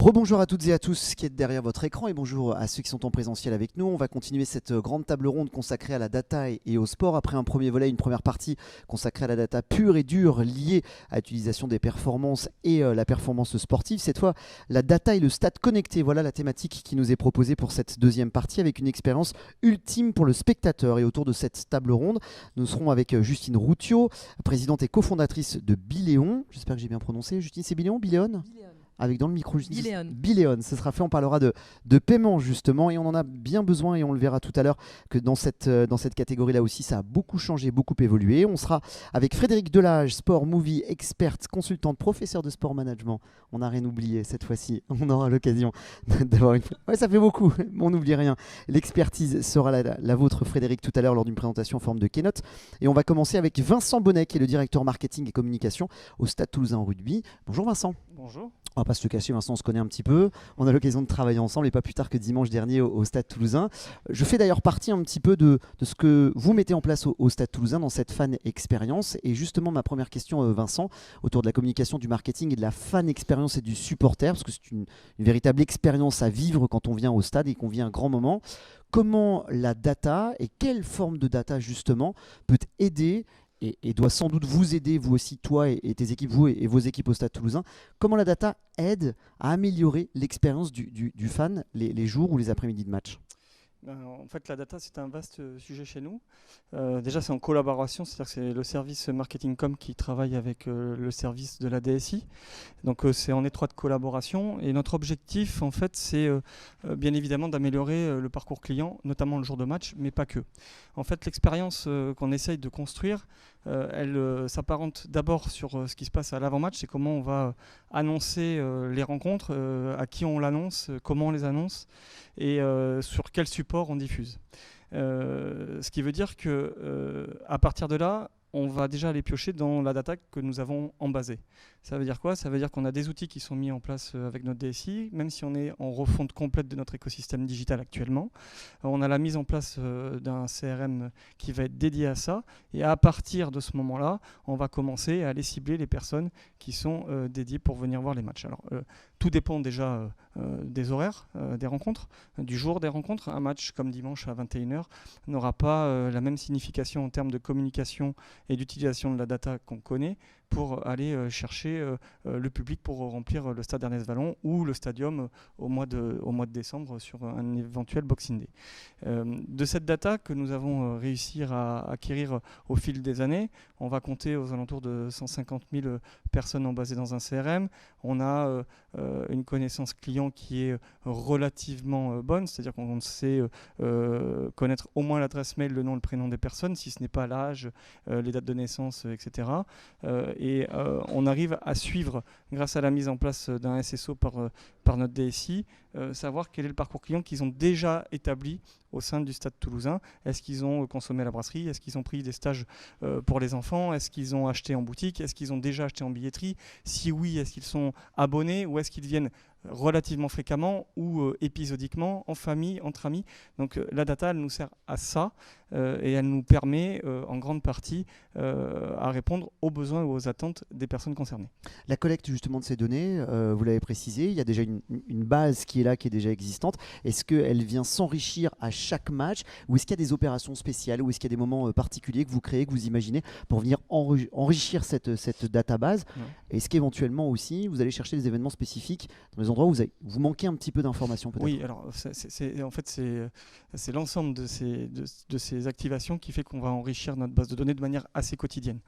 Rebonjour à toutes et à tous qui êtes derrière votre écran et bonjour à ceux qui sont en présentiel avec nous. On va continuer cette grande table ronde consacrée à la data et au sport. Après un premier volet, une première partie consacrée à la data pure et dure liée à l'utilisation des performances et la performance sportive. Cette fois, la data et le stade connecté. Voilà la thématique qui nous est proposée pour cette deuxième partie avec une expérience ultime pour le spectateur. Et autour de cette table ronde, nous serons avec Justine Routiot, présidente et cofondatrice de Biléon. J'espère que j'ai bien prononcé. Justine, c'est Biléon, Biléon ? Avec dans le micro, Biléon, ce sera fait, on parlera de paiement justement et on en a bien besoin et on le verra tout à l'heure que dans cette catégorie là aussi ça a beaucoup changé, beaucoup évolué. On sera avec Frédéric Delage, sport, movie, experte, consultante, professeur de sport management. On n'a rien oublié cette fois-ci, on aura l'occasion d'avoir une... Ouais, ça fait beaucoup, mais on n'oublie rien. L'expertise sera la vôtre Frédéric tout à l'heure lors d'une présentation en forme de keynote. Et on va commencer avec Vincent Bonnet qui est le directeur marketing et communication au Stade Toulousain en rugby. Bonjour Vincent. Bonjour. On va pas se le cacher, Vincent, on se connaît un petit peu. On a l'occasion de travailler ensemble et pas plus tard que dimanche dernier au Stade Toulousain. Je fais d'ailleurs partie un petit peu de ce que vous mettez en place au Stade Toulousain dans cette fan expérience. Et justement, ma première question, Vincent, autour de la communication, du marketing et de la fan expérience et du supporter, parce que c'est une véritable expérience à vivre quand on vient au stade et qu'on vit un grand moment. Comment la data et quelle forme de data justement peut aider et doit sans doute vous aider, vous aussi, toi et tes équipes, vous et vos équipes au Stade Toulousain. Comment la data aide à améliorer l'expérience du fan les jours ou les après-midi de match ? En fait, la data, c'est un vaste sujet chez nous. Déjà, c'est en collaboration, c'est-à-dire que c'est le service marketing com qui travaille avec le service de la DSI. Donc, c'est en étroite collaboration. Et notre objectif, en fait, c'est bien évidemment d'améliorer le parcours client, notamment le jour de match, mais pas que. En fait, l'expérience qu'on essaye de construire, elle s'apparente d'abord sur ce qui se passe à l'avant-match, c'est comment on va annoncer les rencontres, à qui on l'annonce, comment on les annonce et sur quel support on diffuse. Ce qui veut dire que à partir de là, on va déjà aller piocher dans la data que nous avons en basée. Ça veut dire quoi ? Ça veut dire qu'on a des outils qui sont mis en place avec notre DSI, même si on est en refonte complète de notre écosystème digital actuellement. On a la mise en place d'un CRM qui va être dédié à ça. Et à partir de ce moment-là, on va commencer à aller cibler les personnes qui sont dédiées pour venir voir les matchs. Alors, tout dépend déjà des horaires des rencontres, du jour des rencontres. Un match comme dimanche à 21h n'aura pas la même signification en termes de communication et d'utilisation de la data qu'on connaît pour aller chercher le public pour remplir le stade Ernest Vallon ou le stadium au mois de décembre sur un éventuel Boxing Day. De cette data que nous avons réussi à acquérir au fil des années, on va compter aux alentours de 150 000 personnes basées dans un CRM. On a une connaissance client qui est relativement bonne, c'est-à-dire qu'on sait connaître au moins l'adresse mail, le nom, le prénom des personnes, si ce n'est pas l'âge, les dates de naissance, etc. Et on arrive à suivre, grâce à la mise en place d'un SSO par notre DSI, savoir quel est le parcours client qu'ils ont déjà établi au sein du Stade Toulousain. Est-ce qu'ils ont consommé à la brasserie ? Est-ce qu'ils ont pris des stages pour les enfants ? Est-ce qu'ils ont acheté en boutique ? Est-ce qu'ils ont déjà acheté en billetterie ? Si oui, est-ce qu'ils sont abonnés ou est-ce qu'ils viennent relativement fréquemment ou épisodiquement, en famille, entre amis. Donc la data, elle nous sert à ça et elle nous permet en grande partie à répondre aux besoins et aux attentes des personnes concernées. La collecte justement de ces données, vous l'avez précisé, il y a déjà une base qui est là, qui est déjà existante. Est-ce qu'elle vient s'enrichir à chaque match ou est-ce qu'il y a des opérations spéciales ou est-ce qu'il y a des moments particuliers que vous créez, que vous imaginez pour venir enrichir cette database ? Est-ce qu'éventuellement aussi, vous allez chercher des événements spécifiques dans les endroits où vous manquez un petit peu d'informations peut-être ? Oui, alors c'est l'ensemble de ces activations qui fait qu'on va enrichir notre base de données de manière assez quotidienne.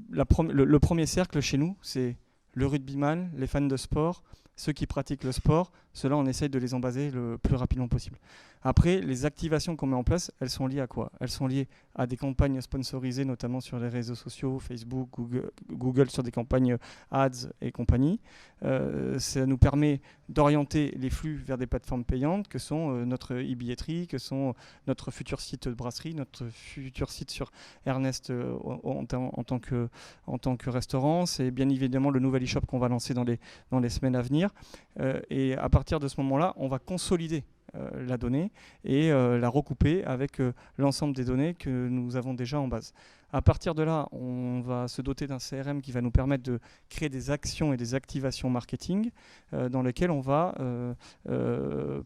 Le premier cercle chez nous, c'est le rugbyman, les fans de sport, ceux qui pratiquent le sport. Ceux-là, on essaye de les embaser le plus rapidement possible. Après, les activations qu'on met en place, elles sont liées à quoi ? Elles sont liées à des campagnes sponsorisées, notamment sur les réseaux sociaux, Facebook, Google sur des campagnes ads et compagnie. Ça nous permet d'orienter les flux vers des plateformes payantes que sont notre e-billetterie, que sont notre futur site de brasserie, notre futur site sur Ernest en tant que restaurant. C'est bien évidemment le nouvel e-shop qu'on va lancer dans les semaines à venir. Et à partir de ce moment-là, on va consolider la donnée et la recouper avec l'ensemble des données que nous avons déjà en base. À partir de là, on va se doter d'un CRM qui va nous permettre de créer des actions et des activations marketing dans lesquelles on va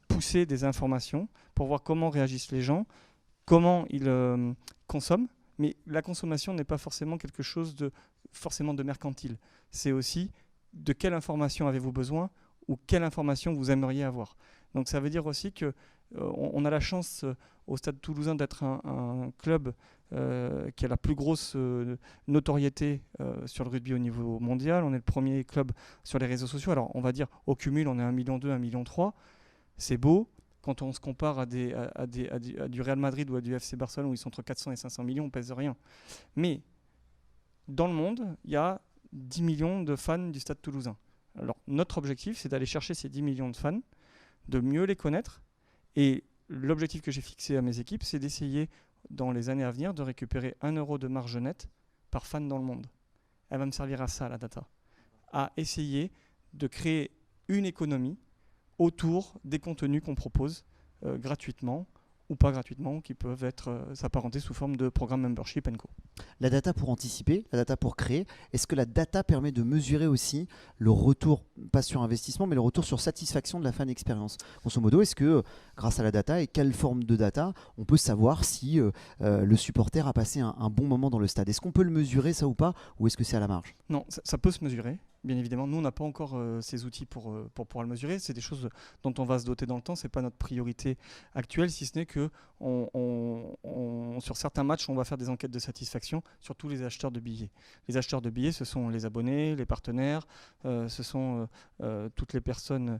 pousser des informations pour voir comment réagissent les gens, comment ils consomment. Mais la consommation n'est pas forcément quelque chose de mercantile. C'est aussi de quelle information avez-vous besoin ou quelle information vous aimeriez avoir. Donc ça veut dire aussi qu'on a la chance au Stade Toulousain d'être un club qui a la plus grosse notoriété sur le rugby au niveau mondial. On est le premier club sur les réseaux sociaux. Alors on va dire au cumul on est 1,2 million, 1,3 million. C'est beau. Quand on se compare à du Real Madrid ou à du FC Barcelone où ils sont entre 400 et 500 millions, on pèse rien. Mais dans le monde, il y a 10 millions de fans du Stade Toulousain. Alors notre objectif, c'est d'aller chercher ces 10 millions de fans, de mieux les connaître. Et l'objectif que j'ai fixé à mes équipes, c'est d'essayer, dans les années à venir, de récupérer 1 euro de marge nette par fan dans le monde. Elle va me servir à ça, la data. À essayer de créer une économie autour des contenus qu'on propose gratuitement ou pas gratuitement, qui peuvent être s'apparenter sous forme de programme membership & co. La data pour anticiper, la data pour créer, est-ce que la data permet de mesurer aussi le retour, pas sur investissement, mais le retour sur satisfaction de la fan expérience? Grosso modo, est-ce que grâce à la data et quelle forme de data, on peut savoir si le supporter a passé un bon moment dans le stade? Est-ce qu'on peut le mesurer ça ou pas, ou est-ce que c'est à la marge? Non, ça peut se mesurer. Bien évidemment, nous, on n'a pas encore ces outils pour pouvoir le mesurer. C'est des choses dont on va se doter dans le temps. Ce n'est pas notre priorité actuelle, si ce n'est que sur certains matchs, on va faire des enquêtes de satisfaction sur tous les acheteurs de billets. Les acheteurs de billets, ce sont les abonnés, les partenaires, ce sont toutes les personnes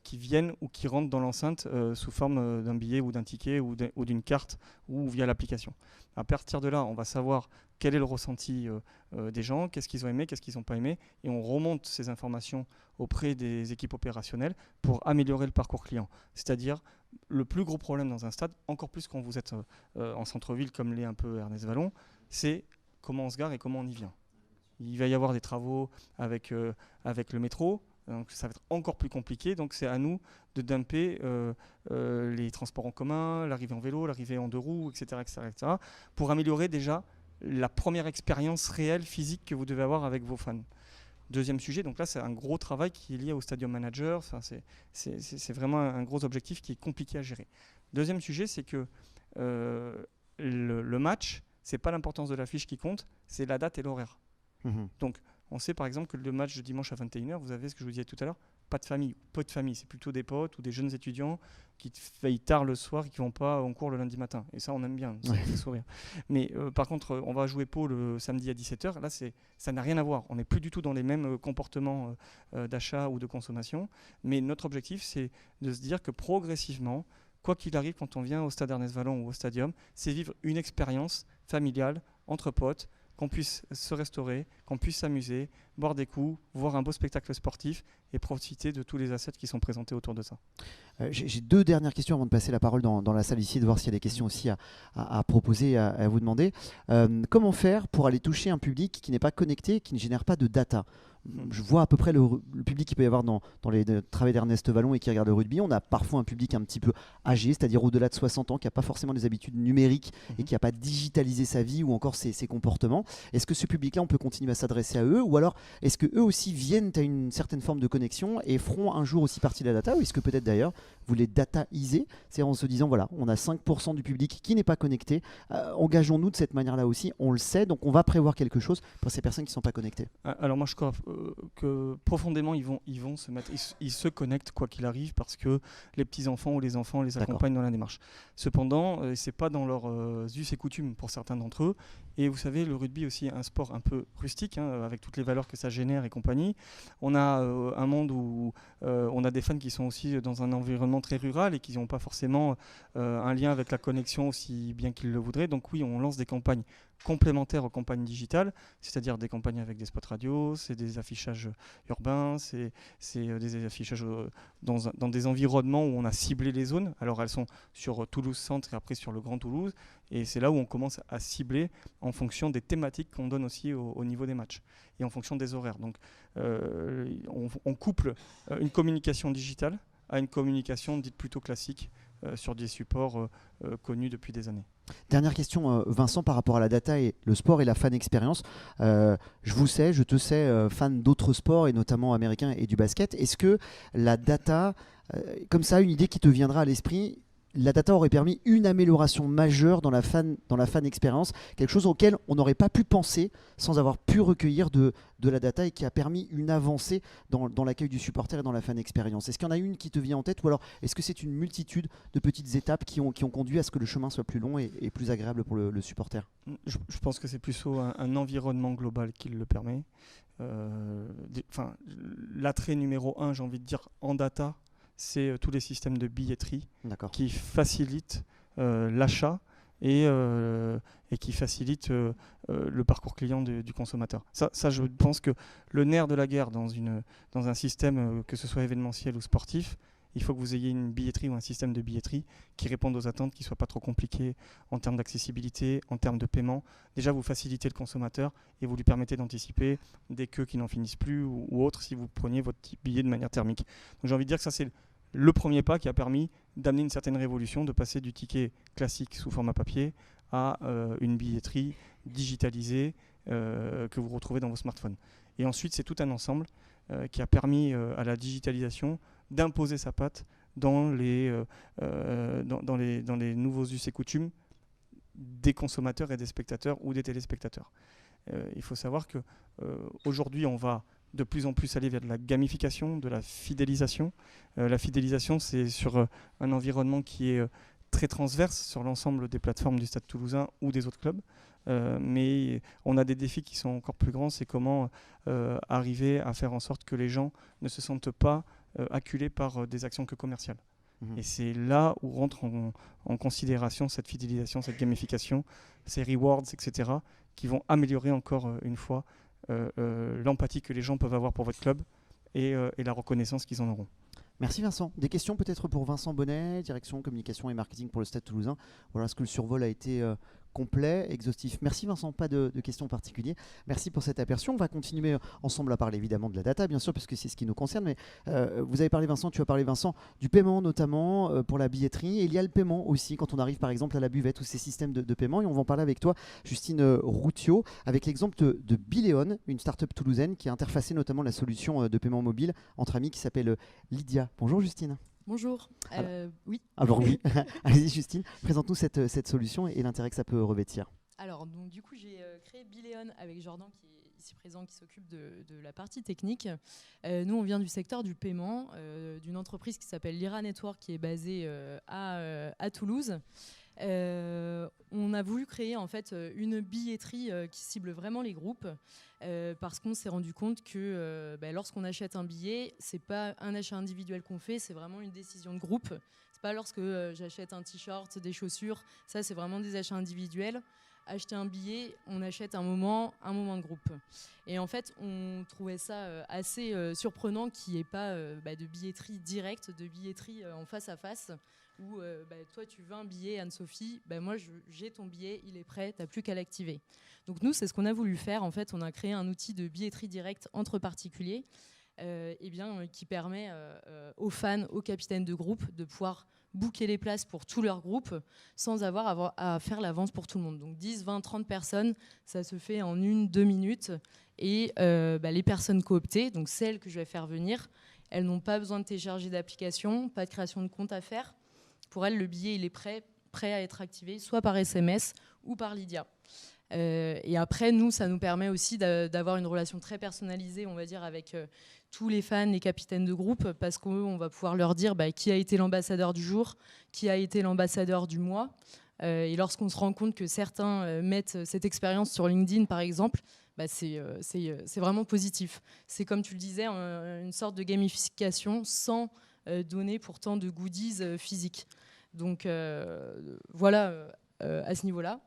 qui viennent ou qui rentrent dans l'enceinte sous forme d'un billet ou d'un ticket ou d'une carte ou via l'application. À partir de là, on va savoir quel est le ressenti des gens, qu'est-ce qu'ils ont aimé, qu'est-ce qu'ils n'ont pas aimé, et on remonte ces informations auprès des équipes opérationnelles pour améliorer le parcours client. C'est-à-dire le plus gros problème dans un stade, encore plus quand vous êtes en centre-ville comme l'est un peu Ernest Vallon, c'est comment on se gare et comment on y vient. Il va y avoir des travaux avec le métro, donc ça va être encore plus compliqué, donc c'est à nous de dumper les transports en commun, l'arrivée en vélo, l'arrivée en deux roues, etc., pour améliorer déjà la première expérience réelle, physique que vous devez avoir avec vos fans. Deuxième sujet, donc là c'est un gros travail qui est lié au stadium manager, enfin, c'est vraiment un gros objectif qui est compliqué à gérer. Deuxième sujet, c'est que le match, c'est pas l'importance de l'affiche qui compte, c'est la date et l'horaire. Donc on sait par exemple que le match de dimanche à 21h, vous avez ce que je vous disais tout à l'heure, pas de famille, peu de famille, c'est plutôt des potes ou des jeunes étudiants qui veillent tard le soir et qui ne vont pas en cours le lundi matin. Et ça, on aime bien, ça fait sourire. Mais par contre, on va jouer Pau le samedi à 17h. Là, ça n'a rien à voir. On n'est plus du tout dans les mêmes comportements d'achat ou de consommation. Mais notre objectif, c'est de se dire que progressivement, quoi qu'il arrive quand on vient au stade Ernest Vallon ou au stadium, c'est vivre une expérience familiale entre potes, qu'on puisse se restaurer, qu'on puisse s'amuser, boire des coups, voir un beau spectacle sportif et profiter de tous les assets qui sont présentés autour de ça. J'ai deux dernières questions avant de passer la parole dans la salle ici, de voir s'il y a des questions aussi à proposer, à vous demander. Comment faire pour aller toucher un public qui n'est pas connecté, qui ne génère pas de data? Je vois à peu près le public qu'il peut y avoir dans les travaux d'Ernest Vallon et qui regarde le rugby. On a parfois un public un petit peu âgé, c'est-à-dire au-delà de 60 ans, qui n'a pas forcément des habitudes numériques et qui n'a pas digitalisé sa vie ou encore ses comportements. Est-ce que ce public-là, on peut continuer à s'adresser à eux, ou alors est-ce qu'eux aussi viennent à une certaine forme de connexion et feront un jour aussi partie de la data, ou est-ce que peut-être d'ailleurs vous les dataisez, c'est-à-dire en se disant voilà, on a 5% du public qui n'est pas connecté, engageons-nous de cette manière-là aussi, on le sait, donc on va prévoir quelque chose pour ces personnes qui ne sont pas connectées. Alors moi je crois que profondément ils vont se mettre, ils se connectent quoi qu'il arrive parce que les petits-enfants ou les enfants les accompagnent dans la démarche. Cependant, c'est pas dans leurs us et coutumes pour certains d'entre eux. Et vous savez, le rugby est aussi un sport un peu rustique, avec toutes les valeurs que ça génère et compagnie. On a un monde où on a des fans qui sont aussi dans un environnement très rural et qui n'ont pas forcément un lien avec la connexion aussi bien qu'ils le voudraient. Donc oui, on lance des campagnes complémentaires aux campagnes digitales, c'est-à-dire des campagnes avec des spots radio, c'est des affichages urbains, c'est des affichages dans des environnements où on a ciblé les zones. Alors elles sont sur Toulouse Centre et après sur le Grand Toulouse, et c'est là où on commence à cibler en fonction des thématiques qu'on donne aussi au niveau des matchs et en fonction des horaires. Donc on couple une communication digitale à une communication dite plutôt classique sur des supports connus depuis des années. Dernière question, Vincent, par rapport à la data et le sport et la fan expérience. Je te sais fan d'autres sports et notamment américains et du basket. Est-ce que la data, comme ça, une idée qui te viendra à l'esprit, la data aurait permis une amélioration majeure dans la fan expérience, quelque chose auquel on n'aurait pas pu penser sans avoir pu recueillir de la data et qui a permis une avancée dans l'accueil du supporter et dans la fan expérience. Est-ce qu'il y en a une qui te vient en tête ou alors est-ce que c'est une multitude de petites étapes qui ont conduit à ce que le chemin soit plus long et plus agréable pour le supporter? Je pense que c'est plutôt un environnement global qui le permet. L'attrait numéro 1, j'ai envie de dire, en data, c'est tous les systèmes de billetterie qui facilitent l'achat et qui facilitent le parcours client du consommateur. Ça, je pense que le nerf de la guerre dans un système, que ce soit événementiel ou sportif, il faut que vous ayez une billetterie ou un système de billetterie qui réponde aux attentes, qui ne soit pas trop compliqué en termes d'accessibilité, en termes de paiement. Déjà, vous facilitez le consommateur et vous lui permettez d'anticiper des queues qui n'en finissent plus ou autres si vous preniez votre billet de manière thermique. Donc j'ai envie de dire que ça, c'est le premier pas qui a permis d'amener une certaine révolution, de passer du ticket classique sous format papier à une billetterie digitalisée que vous retrouvez dans vos smartphones. Et ensuite, c'est tout un ensemble qui a permis à la digitalisation d'imposer sa patte dans les nouveaux us et coutumes des consommateurs et des spectateurs ou des téléspectateurs. Il faut savoir qu'aujourd'hui, on va de plus en plus aller vers de la gamification, de la fidélisation. La fidélisation, c'est sur un environnement qui est très transverse sur l'ensemble des plateformes du Stade Toulousain ou des autres clubs. Mais on a des défis qui sont encore plus grands, c'est comment arriver à faire en sorte que les gens ne se sentent pas acculés par des actions que commerciales. Et c'est là où rentre en considération cette fidélisation, cette gamification, ces rewards, etc., qui vont améliorer encore une fois l'empathie que les gens peuvent avoir pour votre club et la reconnaissance qu'ils en auront. Merci Vincent. Des questions peut-être pour Vincent Bonnet, direction communication et marketing pour le Stade Toulousain. Voilà, est-ce que le survol a été complet, exhaustif? Merci Vincent, pas de questions particulières. Merci pour cet aperçu. On va continuer ensemble à parler évidemment de la data, bien sûr, parce que c'est ce qui nous concerne. Mais vous avez parlé Vincent, tu as parlé Vincent, du paiement notamment pour la billetterie. Et il y a le paiement aussi quand on arrive par exemple à la buvette ou ces systèmes de paiement. Et on va en parler avec toi, Justine Routiot, avec l'exemple de Bileon, une start-up toulousaine qui a interfacé notamment la solution de paiement mobile entre amis qui s'appelle Lydia. Bonjour Justine. Bonjour. Oui. Alors oui, allez-y Justine, présente-nous cette solution et l'intérêt que ça peut revêtir. Alors donc, du coup j'ai créé Bileon avec Jordan qui est ici présent, qui s'occupe de la partie technique. Nous on vient du secteur du paiement, d'une entreprise qui s'appelle Lyra Network qui est basée à Toulouse. On a voulu créer en fait une billetterie qui cible vraiment les groupes parce qu'on s'est rendu compte que lorsqu'on achète un billet, c'est pas un achat individuel qu'on fait, c'est vraiment une décision de groupe. C'est pas lorsque j'achète un t-shirt, des chaussures, ça c'est vraiment des achats individuels. Acheter un billet, on achète un moment de groupe. Et en fait, on trouvait ça assez surprenant qu'il n'y ait pas de billetterie directe, de billetterie en face à face, où toi tu veux un billet, Anne-Sophie, moi j'ai ton billet, il est prêt, tu n'as plus qu'à l'activer. Donc nous, c'est ce qu'on a voulu faire. En fait, on a créé un outil de billetterie directe entre particuliers qui permet aux fans, aux capitaines de groupe de pouvoir booker les places pour tout leur groupe sans avoir à faire la vente pour tout le monde. Donc 10, 20, 30 personnes, ça se fait en 1-2 minutes. Et les personnes cooptées, donc celles que je vais faire venir, elles n'ont pas besoin de télécharger d'application, pas de création de compte à faire. Pour elles, le billet, il est prêt à être activé, soit par SMS ou par Lydia. Et après, nous, ça nous permet aussi d'avoir une relation très personnalisée, on va dire, avec tous les fans, les capitaines de groupe, parce qu'on va pouvoir leur dire qui a été l'ambassadeur du jour, qui a été l'ambassadeur du mois. Et lorsqu'on se rend compte que certains mettent cette expérience sur LinkedIn, par exemple, c'est vraiment positif. C'est, comme tu le disais, une sorte de gamification sans donner pourtant de goodies physiques. Donc voilà, à ce niveau-là.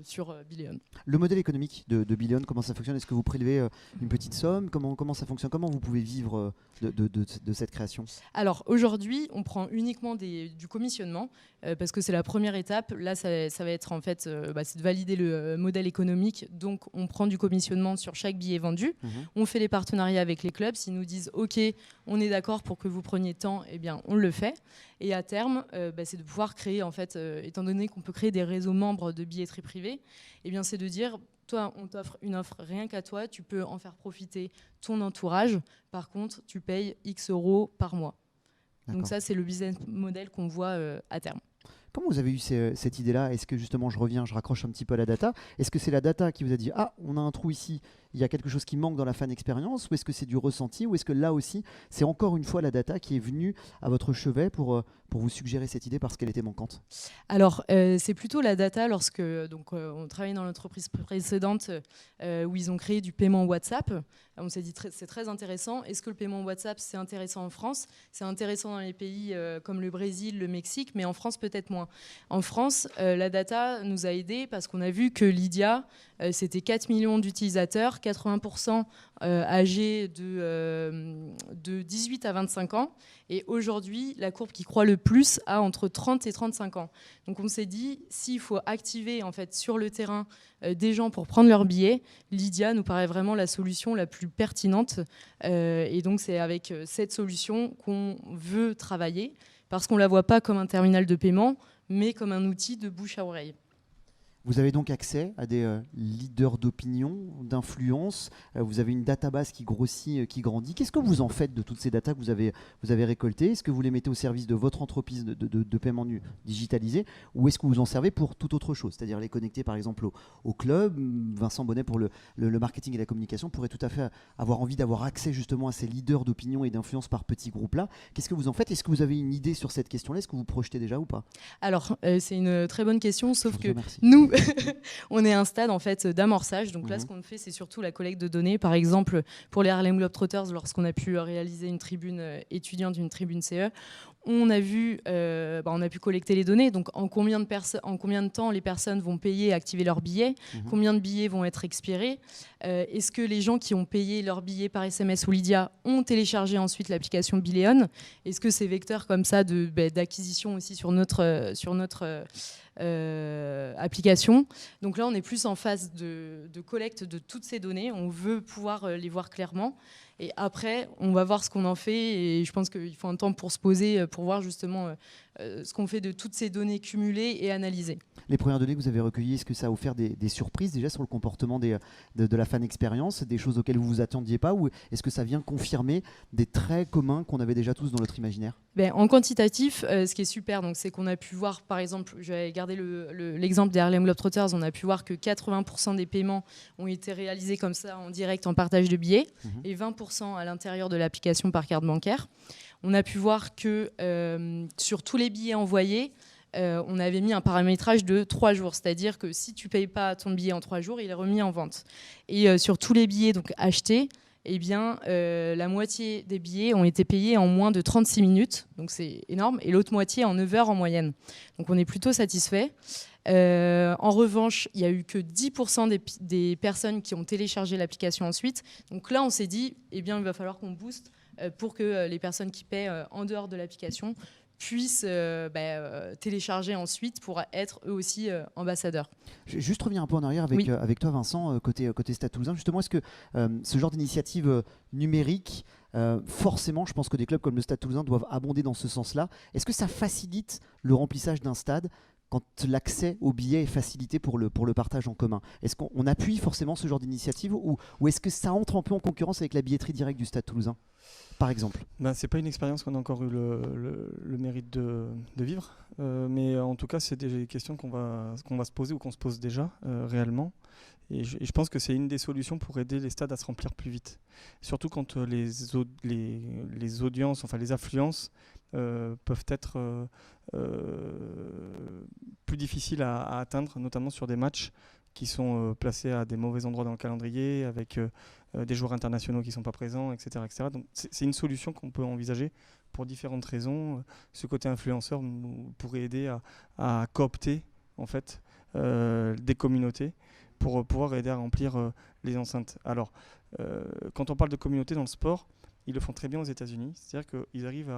sur Bileon. Le modèle économique de Bileon, comment ça fonctionne? Est-ce que vous prélevez une petite somme? Comment ça fonctionne? Comment vous pouvez vivre de cette création? Alors aujourd'hui, on prend uniquement du commissionnement parce que c'est la première étape. Là, ça va être en fait, c'est de valider le modèle économique. Donc, on prend du commissionnement sur chaque billet vendu. On fait les partenariats avec les clubs. S'ils nous disent OK, on est d'accord pour que vous preniez tant, eh bien, on le fait. Et à terme, c'est de pouvoir créer, en fait, étant donné qu'on peut créer des réseaux membres de billetterie privée, eh bien, c'est de dire toi, on t'offre une offre rien qu'à toi, tu peux en faire profiter ton entourage. Par contre, tu payes X euros par mois. Donc ça, c'est le business model qu'on voit à terme. Comment vous avez eu cette idée-là? Est-ce que justement, je raccroche un petit peu à la data. Est-ce que c'est la data qui vous a dit « Ah, on a un trou ici, il y a quelque chose qui manque dans la fan expérience » ou est-ce que c'est du ressenti? Ou est-ce que là aussi, c'est encore une fois la data qui est venue à votre chevet pour vous suggérer cette idée parce qu'elle était manquante? Alors, c'est plutôt la data lorsque on travaillait dans l'entreprise précédente où ils ont créé du paiement WhatsApp. On s'est dit c'est très intéressant. Est-ce que le paiement WhatsApp, c'est intéressant en France? C'est intéressant dans les pays comme le Brésil, le Mexique, mais en France, peut-être moins. En France, la data nous a aidés parce qu'on a vu que Lydia, c'était 4 millions d'utilisateurs, 80% âgés de 18 à 25 ans. Et aujourd'hui, la courbe qui croît le plus a entre 30 et 35 ans. Donc on s'est dit, s'il faut activer en fait, sur le terrain des gens pour prendre leur billet, Lydia nous paraît vraiment la solution la plus pertinente. Et donc c'est avec cette solution qu'on veut travailler, parce qu'on ne la voit pas comme un terminal de paiement, mais comme un outil de bouche à oreille. Vous avez donc accès à des leaders d'opinion, d'influence. Vous avez une database qui grossit, qui grandit. Qu'est-ce que vous en faites de toutes ces datas que vous avez récoltées? Est-ce que vous les mettez au service de votre entreprise de paiement digitalisé ou est-ce que vous en servez pour toute autre chose? C'est-à-dire les connecter par exemple au club. Vincent Bonnet pour le marketing et la communication pourrait tout à fait avoir envie d'avoir accès justement à ces leaders d'opinion et d'influence par petits groupes-là. Qu'est-ce que vous en faites? Est-ce que vous avez une idée sur cette question-là? Est-ce que vous projetez déjà ou pas? Alors, c'est une très bonne question, sauf que nous, on est à un stade en fait d'amorçage. Donc là, ce qu'on fait, c'est surtout la collecte de données. Par exemple, pour les Harlem Globetrotters, lorsqu'on a pu réaliser une tribune étudiante, une tribune CE, on a pu collecter les données. Donc, en combien de temps les personnes vont payer et activer leurs billets? Combien de billets vont être expirés? Est-ce que les gens qui ont payé leurs billets par SMS ou Lydia ont téléchargé ensuite l'application Bileon? Est-ce que ces vecteurs comme ça d'acquisition aussi sur notre application? Donc là, on est plus en phase de collecte de toutes ces données. On veut pouvoir les voir clairement. Et après, on va voir ce qu'on en fait. Et je pense qu'il faut un temps pour se poser, pour voir justement ce qu'on fait de toutes ces données cumulées et analysées. Les premières données que vous avez recueillies, est-ce que ça a offert des surprises déjà sur le comportement de la fan expérience, des choses auxquelles vous vous attendiez pas, ou est-ce que ça vient confirmer des traits communs qu'on avait déjà tous dans notre imaginaire? En quantitatif, ce qui est super, c'est qu'on a pu voir, par exemple, je vais garder l'exemple des Harlem Globetrotters, on a pu voir que 80% des paiements ont été réalisés comme ça en direct en partage de billets et 20% à l'intérieur de l'application par carte bancaire. On a pu voir que sur tous les billets envoyés, on avait mis un paramétrage de 3 jours, c'est-à-dire que si tu ne payes pas ton billet en 3 jours, il est remis en vente. Et sur tous les billets achetés, la moitié des billets ont été payés en moins de 36 minutes, donc c'est énorme, et l'autre moitié en 9 heures en moyenne. Donc on est plutôt satisfait. En revanche, il n'y a eu que 10% des personnes qui ont téléchargé l'application ensuite. Donc là, on s'est dit, il va falloir qu'on booste pour que les personnes qui paient en dehors de l'application puissent télécharger ensuite pour être eux aussi ambassadeurs. Je vais juste revenir un peu en arrière avec toi, Vincent, côté Stade Toulousain. Justement, est-ce que ce genre d'initiative numérique, forcément, je pense que des clubs comme le Stade Toulousain doivent abonder dans ce sens-là. Est-ce que ça facilite le remplissage d'un stade quand l'accès aux billets est facilité pour le partage en commun? Est-ce qu'on appuie forcément ce genre d'initiative ou est-ce que ça entre un peu en concurrence avec la billetterie directe du Stade Toulousain, par exemple? C'est pas une expérience qu'on a encore eu le mérite de vivre, mais en tout cas, c'est des questions qu'on va se poser ou qu'on se pose déjà réellement. Et je pense que c'est une des solutions pour aider les stades à se remplir plus vite. Surtout quand les audiences, enfin les affluences, peuvent être plus difficiles à atteindre, notamment sur des matchs qui sont placés à des mauvais endroits dans le calendrier, avec des joueurs internationaux qui ne sont pas présents, etc. etc. Donc c'est une solution qu'on peut envisager pour différentes raisons. Ce côté influenceur pourrait aider à coopter en fait, des communautés pour pouvoir aider à remplir les enceintes. Alors, quand on parle de communauté dans le sport, ils le font très bien aux États-Unis. C'est-à-dire qu'ils arrivent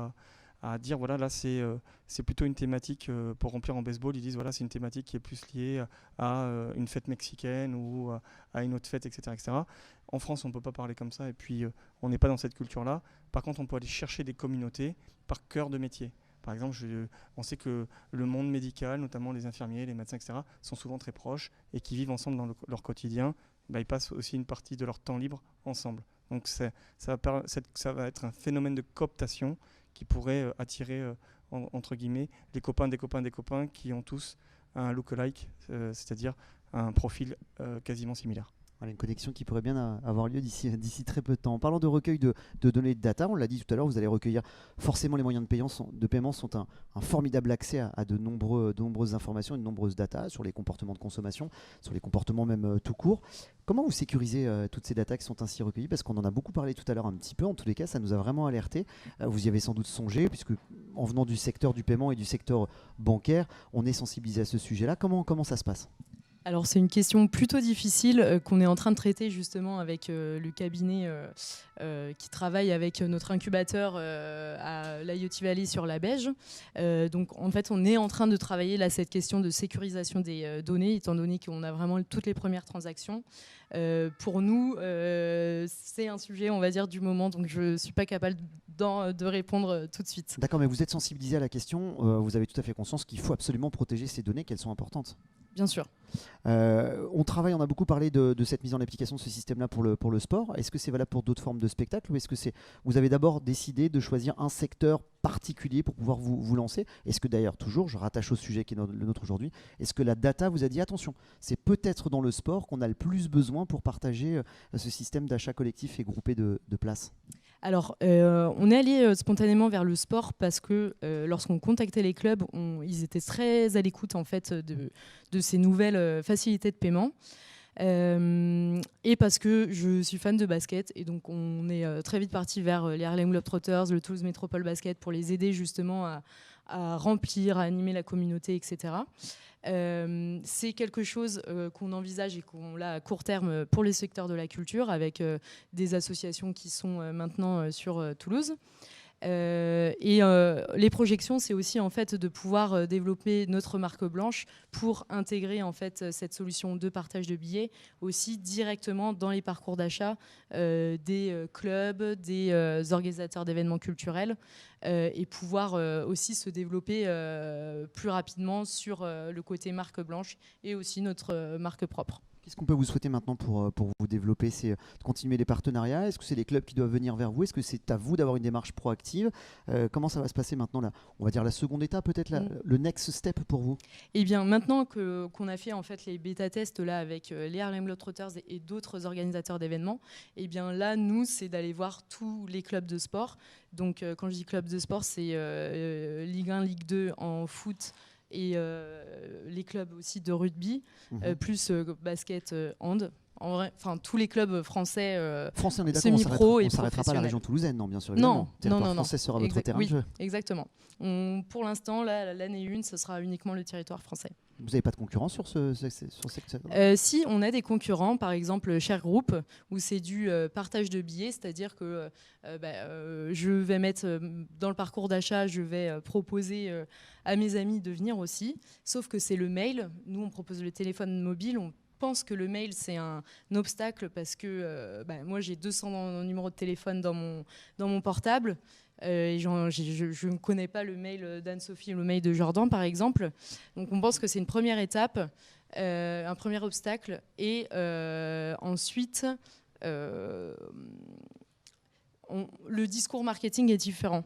à dire, voilà, là, c'est plutôt une thématique pour remplir en baseball. Ils disent, voilà, c'est une thématique qui est plus liée à une fête mexicaine ou à une autre fête, etc., etc. En France, on ne peut pas parler comme ça et puis on n'est pas dans cette culture-là. Par contre, on peut aller chercher des communautés par cœur de métier. Par exemple, on sait que le monde médical, notamment les infirmiers, les médecins, etc., sont souvent très proches et qui vivent ensemble dans leur quotidien. Ils passent aussi une partie de leur temps libre ensemble. Donc ça va être un phénomène de cooptation qui pourrait attirer, entre guillemets, les copains des copains des copains qui ont tous un look-alike, c'est-à-dire un profil quasiment similaire. Voilà, une connexion qui pourrait bien avoir lieu d'ici très peu de temps. En parlant de recueil de données de data, on l'a dit tout à l'heure, vous allez recueillir forcément les moyens de paiement sont un formidable accès à de nombreuses informations et de nombreuses data sur les comportements de consommation, sur les comportements même tout court. Comment vous sécurisez toutes ces datas qui sont ainsi recueillies? Parce qu'on en a beaucoup parlé tout à l'heure un petit peu, en tous les cas ça nous a vraiment alerté. Vous y avez sans doute songé, puisque en venant du secteur du paiement et du secteur bancaire, on est sensibilisé à ce sujet-là. Comment ça se passe? Alors c'est une question plutôt difficile qu'on est en train de traiter justement avec le cabinet qui travaille avec notre incubateur à l'IoT Valley sur la Beige. Donc en fait on est en train de travailler là cette question de sécurisation des données, étant donné qu'on a vraiment toutes les premières transactions. Pour nous, c'est un sujet, on va dire, du moment, donc je ne suis pas capable de répondre tout de suite. D'accord, mais vous êtes sensibilisé à la question, vous avez tout à fait conscience qu'il faut absolument protéger ces données, qu'elles sont importantes. Bien sûr. On a beaucoup parlé de cette mise en application de ce système-là pour le sport. Est-ce que c'est valable pour d'autres formes de spectacles ou est-ce que vous avez d'abord décidé de choisir un secteur particulier pour pouvoir vous lancer? Est-ce que d'ailleurs, toujours, je rattache au sujet qui est le nôtre aujourd'hui, est-ce que la data vous a dit attention, c'est peut-être dans le sport qu'on a le plus besoin pour partager ce système d'achat collectif et groupé de places? Alors, on est allé spontanément vers le sport parce que lorsqu'on contactait les clubs, ils étaient très à l'écoute en fait de ces nouvelles facilités de paiement. Et parce que je suis fan de basket et donc on est très vite parti vers les Harlem Globetrotters, le Toulouse Métropole Basket pour les aider justement à remplir, à animer la communauté, etc. C'est quelque chose qu'on envisage et qu'on a à court terme pour les secteurs de la culture avec des associations qui sont maintenant sur Toulouse. Les projections, c'est aussi en fait de pouvoir développer notre marque blanche pour intégrer en fait cette solution de partage de billets aussi directement dans les parcours d'achat des clubs, des organisateurs d'événements culturels et pouvoir aussi se développer plus rapidement sur le côté marque blanche et aussi notre marque propre. Qu'est-ce qu'on peut vous souhaiter maintenant pour vous développer? C'est de continuer les partenariats? Est-ce que c'est les clubs qui doivent venir vers vous? Est-ce que c'est à vous d'avoir une démarche proactive? Comment ça va se passer maintenant, on va dire la seconde étape, peut-être le next step pour vous? Eh bien, maintenant qu'on a fait en fait les bêta-tests là, avec les Harlem Globetrotters et d'autres organisateurs d'événements, eh bien, là, nous, c'est d'aller voir tous les clubs de sport. Donc, quand je dis clubs de sport, c'est Ligue 1, Ligue 2 en foot, et les clubs aussi de rugby, plus basket, hand. En vrai, tous les clubs français, on est d'accord, semi-pro et on ne s'arrêtera pas à la région toulousaine, non, bien sûr. Évidemment. Non. Français sera votre terrain de jeu. Exactement. Pour l'instant, l'année 1, ce sera uniquement le territoire français. Vous n'avez pas de concurrence sur ce secteur? Si, on a des concurrents, par exemple Share Group, où c'est du partage de billets, c'est-à-dire que je vais mettre dans le parcours d'achat, je vais proposer à mes amis de venir aussi, sauf que c'est le mail. Nous, on propose le téléphone mobile, on pense que le mail, c'est un obstacle parce que moi, j'ai 200 numéros de téléphone dans mon portable. Et je ne connais pas le mail d'Anne-Sophie et le mail de Jordan, par exemple. Donc, on pense que c'est une première étape, un premier obstacle. Et ensuite, le discours marketing est différent.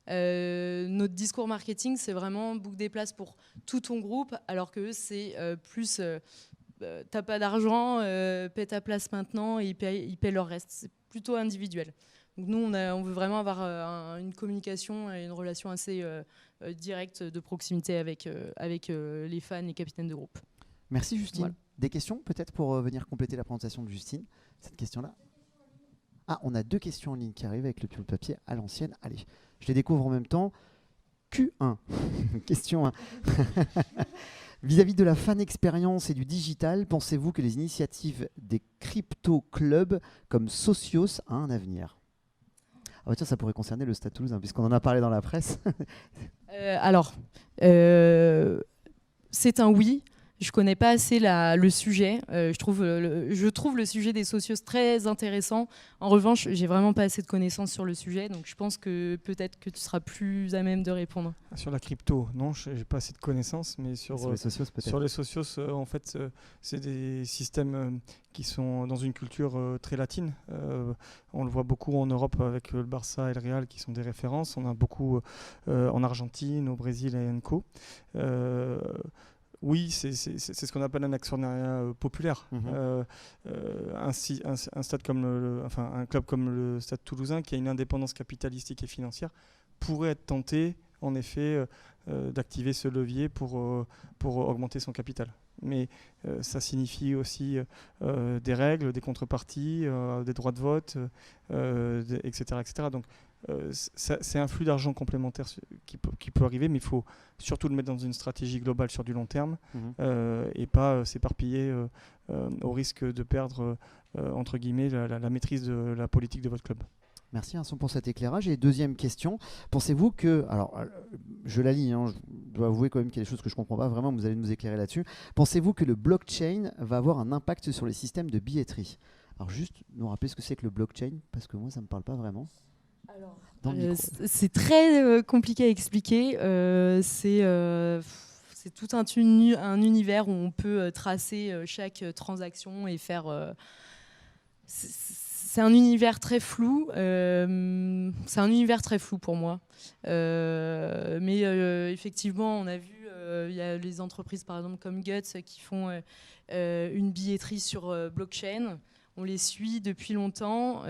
Notre discours marketing, c'est vraiment book des places pour tout ton groupe, alors que c'est plus... t'as pas d'argent, paie ta place maintenant et ils paient leur reste. C'est plutôt individuel. Donc nous, on veut vraiment avoir une communication et une relation assez directe de proximité avec les fans et capitaines de groupe. Merci Justine. Voilà. Des questions peut-être pour venir compléter la présentation de Justine, cette question-là? Ah, on a 2 questions en ligne qui arrivent avec le papier à l'ancienne. Allez, je les découvre en même temps. Q1. Question 1. Vis-à-vis de la fan expérience et du digital, pensez-vous que les initiatives des crypto-clubs comme Socios a un avenir? Ah bah tiens, ça pourrait concerner le Stade Toulousain, puisqu'on en a parlé dans la presse. Alors, c'est un oui. Je connais pas assez le sujet. Je trouve le sujet des socios très intéressant. En revanche, j'ai vraiment pas assez de connaissances sur le sujet, donc je pense que peut-être que tu seras plus à même de répondre. Sur la crypto, non, j'ai pas assez de connaissances, mais sur les socios, peut-être. Sur les socios, en fait, c'est des systèmes qui sont dans une culture très latine. On le voit beaucoup en Europe avec le Barça et le Real qui sont des références. On a beaucoup en Argentine, au Brésil et co. Oui, c'est ce qu'on appelle un actionnariat populaire. Un stade comme un club comme le Stade Toulousain, qui a une indépendance capitalistique et financière, pourrait être tenté, en effet, d'activer ce levier pour augmenter son capital. Mais ça signifie aussi des règles, des contreparties, des droits de vote, etc., etc. Donc, c'est un flux d'argent complémentaire qui peut arriver, mais il faut surtout le mettre dans une stratégie globale sur du long terme et pas s'éparpiller au risque de perdre entre guillemets la maîtrise de la politique de votre club. Merci Vincent pour cet éclairage. Et deuxième question, pensez-vous que, alors je la lis, je dois avouer quand même qu'il y a des choses que je ne comprends pas vraiment, vous allez nous éclairer là-dessus. Pensez-vous que le blockchain va avoir un impact sur les systèmes de billetterie? Alors juste nous rappeler ce que c'est que le blockchain, parce que moi ça ne me parle pas vraiment. C'est très compliqué à expliquer. C'est tout un univers où on peut tracer chaque transaction et faire... c'est un univers très flou. C'est un univers très flou pour moi. Mais effectivement, on a vu, il y a les entreprises par exemple comme Guts qui font une billetterie sur blockchain. On les suit depuis longtemps.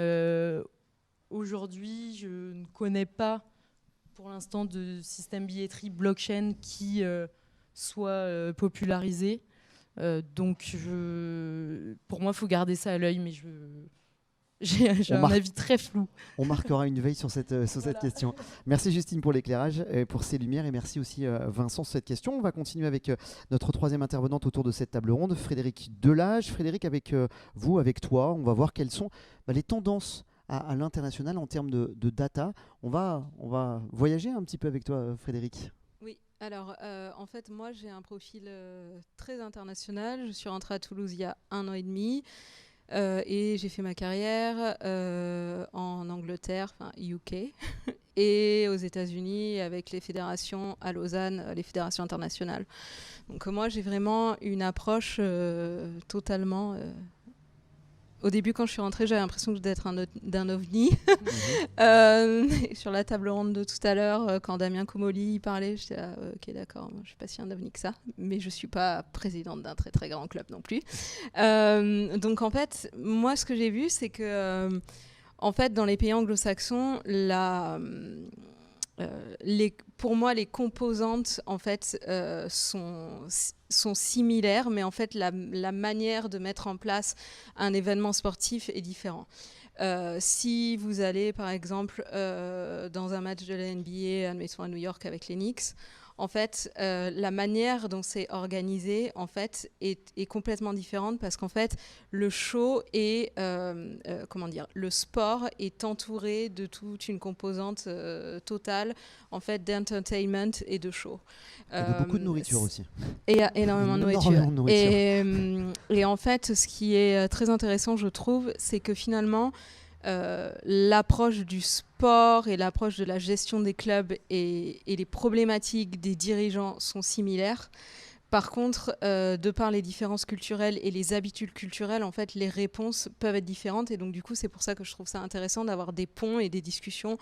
Aujourd'hui, je ne connais pas pour l'instant de système billetterie blockchain qui soit popularisé. Donc, pour moi, il faut garder ça à l'œil, mais j'ai un avis très flou. On marquera une veille sur cette question. Merci Justine pour l'éclairage, pour ces lumières, et merci aussi Vincent sur cette question. On va continuer avec notre troisième intervenante autour de cette table ronde, Frédéric Delage. Frédéric, avec vous, avec toi, on va voir quelles sont les tendances à l'international en termes de data. On va voyager un petit peu avec toi, Frédéric. Oui, alors en fait, moi j'ai un profil très international. Je suis rentrée à Toulouse il y a 1 an et demi et j'ai fait ma carrière en Angleterre, enfin UK, et aux États-Unis avec les fédérations à Lausanne, les fédérations internationales. Donc moi j'ai vraiment une approche totalement... Au début, quand je suis rentrée, j'avais l'impression d'être d'un ovni. Sur la table ronde de tout à l'heure, quand Damien Comolli parlait, j'étais là, ok, d'accord, je ne suis pas si un ovni que ça, mais je ne suis pas présidente d'un très très grand club non plus. Donc en fait, moi, ce que j'ai vu, c'est que en fait, dans les pays anglo-saxons, pour moi, les composantes en fait sont similaires, mais en fait la manière de mettre en place un événement sportif est différent. Si vous allez par exemple dans un match de la NBA, admettons à New York avec les Knicks, en fait, la manière dont c'est organisé, en fait, est complètement différente parce qu'en fait, le show est, le sport est entouré de toute une composante totale, en fait, d'entertainment et de show. Et de beaucoup de nourriture aussi. Et il y a énormément de nourriture. Et en fait, ce qui est très intéressant, je trouve, c'est que finalement, l'approche du sport et l'approche de la gestion des clubs et les problématiques des dirigeants sont similaires. Par contre, de par les différences culturelles et les habitudes culturelles, en fait, les réponses peuvent être différentes. Et donc, du coup, c'est pour ça que je trouve ça intéressant d'avoir des ponts et des discussions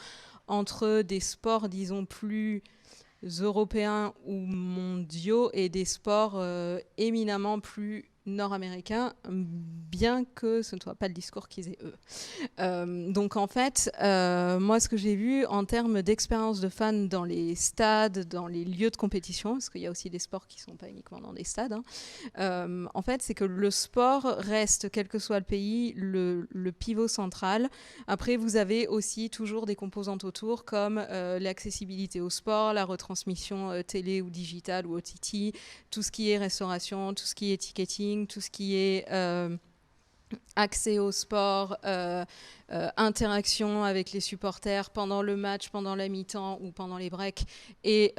entre des sports, disons, plus européens ou mondiaux et des sports éminemment plus nord-américains, bien que ce ne soit pas le discours qu'ils aient eux. Donc en fait, moi ce que j'ai vu en termes d'expérience de fans dans les stades, dans les lieux de compétition, parce qu'il y a aussi des sports qui ne sont pas uniquement dans des stades, en fait c'est que le sport reste, quel que soit le pays, le pivot central. Après vous avez aussi toujours des composantes autour comme l'accessibilité au sport, la retransmission télé ou digitale ou OTT, tout ce qui est restauration, tout ce qui est ticketing, tout ce qui est accès au sport, interaction avec les supporters pendant le match, pendant la mi-temps ou pendant les breaks et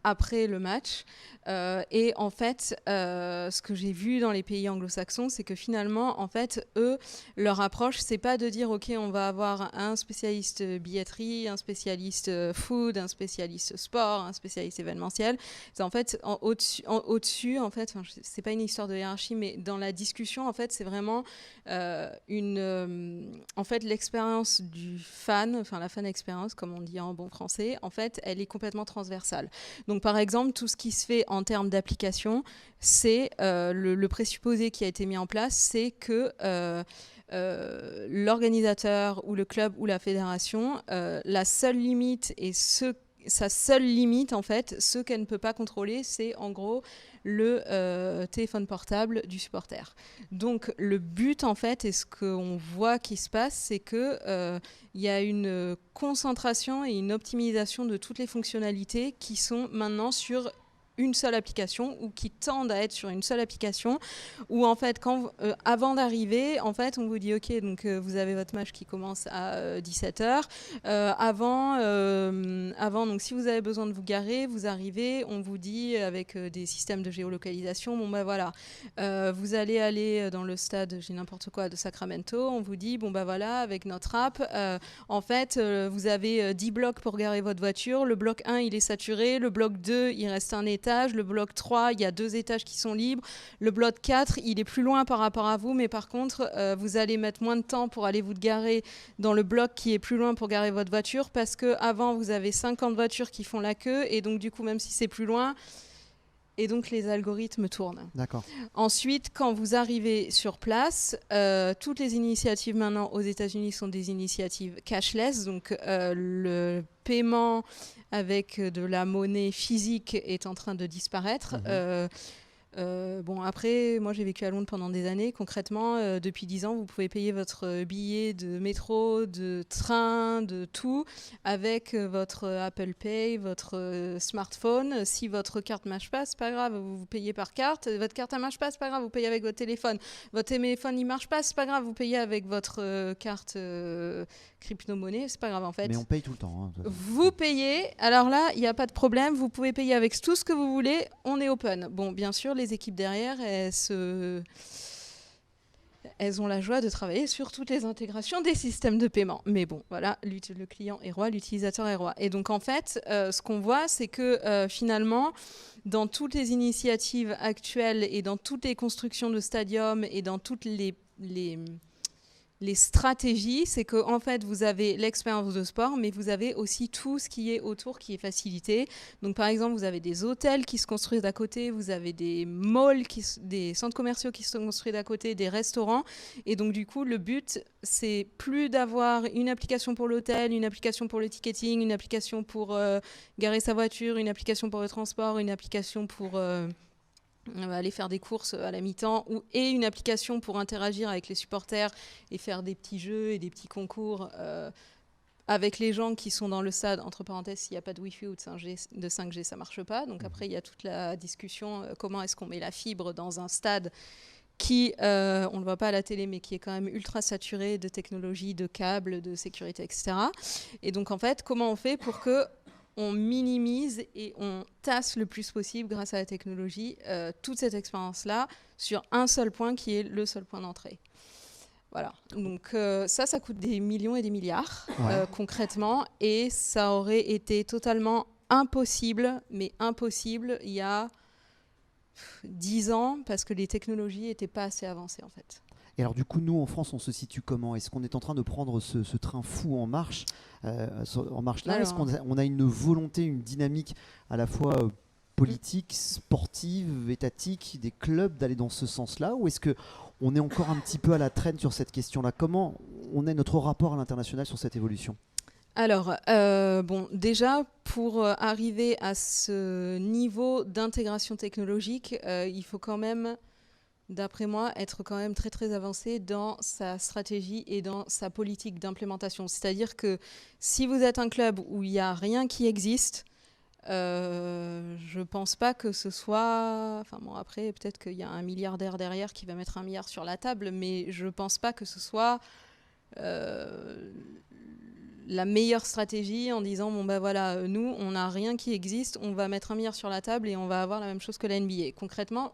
après le match. Et en fait, ce que j'ai vu dans les pays anglo-saxons, c'est que finalement, en fait, eux, leur approche, c'est pas de dire, OK, on va avoir un spécialiste billetterie, un spécialiste food, un spécialiste sport, un spécialiste événementiel. C'est en fait, au-dessus, en fait, c'est pas une histoire de hiérarchie, mais dans la discussion, en fait, c'est vraiment en fait, l'expérience du fan, enfin la fan expérience, comme on dit en bon français, en fait, elle est complètement transversale. Donc, par exemple, tout ce qui se fait en termes d'application, c'est le présupposé qui a été mis en place, c'est que l'organisateur ou le club ou la fédération, la seule limite et sa seule limite, en fait, ce qu'elle ne peut pas contrôler, c'est en gros le téléphone portable du supporter. Donc le but, en fait, et ce qu'on voit qui se passe, c'est qu'il y a une concentration et une optimisation de toutes les fonctionnalités qui sont maintenant sur une seule application ou qui tendent à être sur une seule application où en fait avant d'arriver en fait on vous dit ok donc vous avez votre match qui commence à 17h avant donc si vous avez besoin de vous garer vous arrivez, on vous dit avec des systèmes de géolocalisation bon bah voilà vous allez aller dans le stade j'ai n'importe quoi de Sacramento, on vous dit bon bah voilà avec notre app en fait vous avez 10 blocs pour garer votre voiture, le bloc 1 il est saturé, le bloc 2 il reste un étage, le bloc 3, il y a 2 étages qui sont libres. Le bloc 4, il est plus loin par rapport à vous, mais par contre, vous allez mettre moins de temps pour aller vous garer dans le bloc qui est plus loin pour garer votre voiture parce qu'avant, vous avez 50 voitures qui font la queue et donc du coup, même si c'est plus loin, et donc les algorithmes tournent. D'accord. Ensuite, quand vous arrivez sur place, toutes les initiatives maintenant aux États-Unis sont des initiatives cashless, donc le paiement avec de la monnaie physique est en train de disparaître. Bon, après, moi j'ai vécu à Londres pendant des années. Concrètement, depuis 10 ans, vous pouvez payer votre billet de métro, de train, de tout, avec votre Apple Pay, votre smartphone. Si votre carte ne marche pas, c'est pas grave, vous payez par carte. Votre carte ne marche pas, c'est pas grave, vous payez avec votre téléphone. Votre téléphone ne marche pas, c'est pas grave, vous payez avec votre carte crypto-monnaie, c'est pas grave en fait. Mais on paye tout le temps. Hein, vous payez, alors là, il n'y a pas de problème, vous pouvez payer avec tout ce que vous voulez, on est open. Bon, bien sûr, les équipes derrière, elles ont la joie de travailler sur toutes les intégrations des systèmes de paiement. Mais bon, voilà, le client est roi, l'utilisateur est roi. Et donc, en fait, ce qu'on voit, c'est que finalement, dans toutes les initiatives actuelles et dans toutes les constructions de stadiums et dans toutes les stratégies, c'est qu'en fait, vous avez l'expérience de sport, mais vous avez aussi tout ce qui est autour qui est facilité. Donc, par exemple, vous avez des hôtels qui se construisent à côté, vous avez des malls, des centres commerciaux qui se construisent à côté, des restaurants. Et donc, du coup, le but, c'est plus d'avoir une application pour l'hôtel, une application pour le ticketing, une application pour garer sa voiture, une application pour le transport, une application pour aller faire des courses à la mi-temps et une application pour interagir avec les supporters et faire des petits jeux et des petits concours avec les gens qui sont dans le stade. Entre parenthèses, s'il n'y a pas de Wi-Fi ou de 5G, ça ne marche pas. Donc après, il y a toute la discussion, comment est-ce qu'on met la fibre dans un stade qui, on ne le voit pas à la télé, mais qui est quand même ultra saturé de technologies, de câbles, de sécurité, etc. Et donc en fait, comment on fait pour que on minimise et on tasse le plus possible, grâce à la technologie, toute cette expérience-là sur un seul point qui est le seul point d'entrée. Voilà. Donc ça coûte des millions et des milliards, concrètement, et ça aurait été totalement impossible, mais impossible, il y a 10 ans, parce que les technologies n'étaient pas assez avancées, en fait. Et alors du coup, nous en France, on se situe comment? Est-ce qu'on est en train de prendre ce train fou en marche là? Est-ce qu'on a une volonté, une dynamique à la fois politique, sportive, étatique, des clubs d'aller dans ce sens-là? Ou est-ce que on est encore un petit peu à la traîne sur cette question-là. Comment on est notre rapport à l'international sur cette évolution ? Alors, déjà, pour arriver à ce niveau d'intégration technologique, il faut quand même, d'après moi, être quand même très très avancé dans sa stratégie et dans sa politique d'implémentation. C'est-à-dire que si vous êtes un club où il n'y a rien qui existe, je pense pas que ce soit... Enfin bon, après, peut-être qu'il y a un milliardaire derrière qui va mettre 1 milliard sur la table, mais je pense pas que ce soit la meilleure stratégie en disant, bon bah voilà, nous, on n'a rien qui existe, on va mettre 1 milliard sur la table et on va avoir la même chose que la NBA. Concrètement,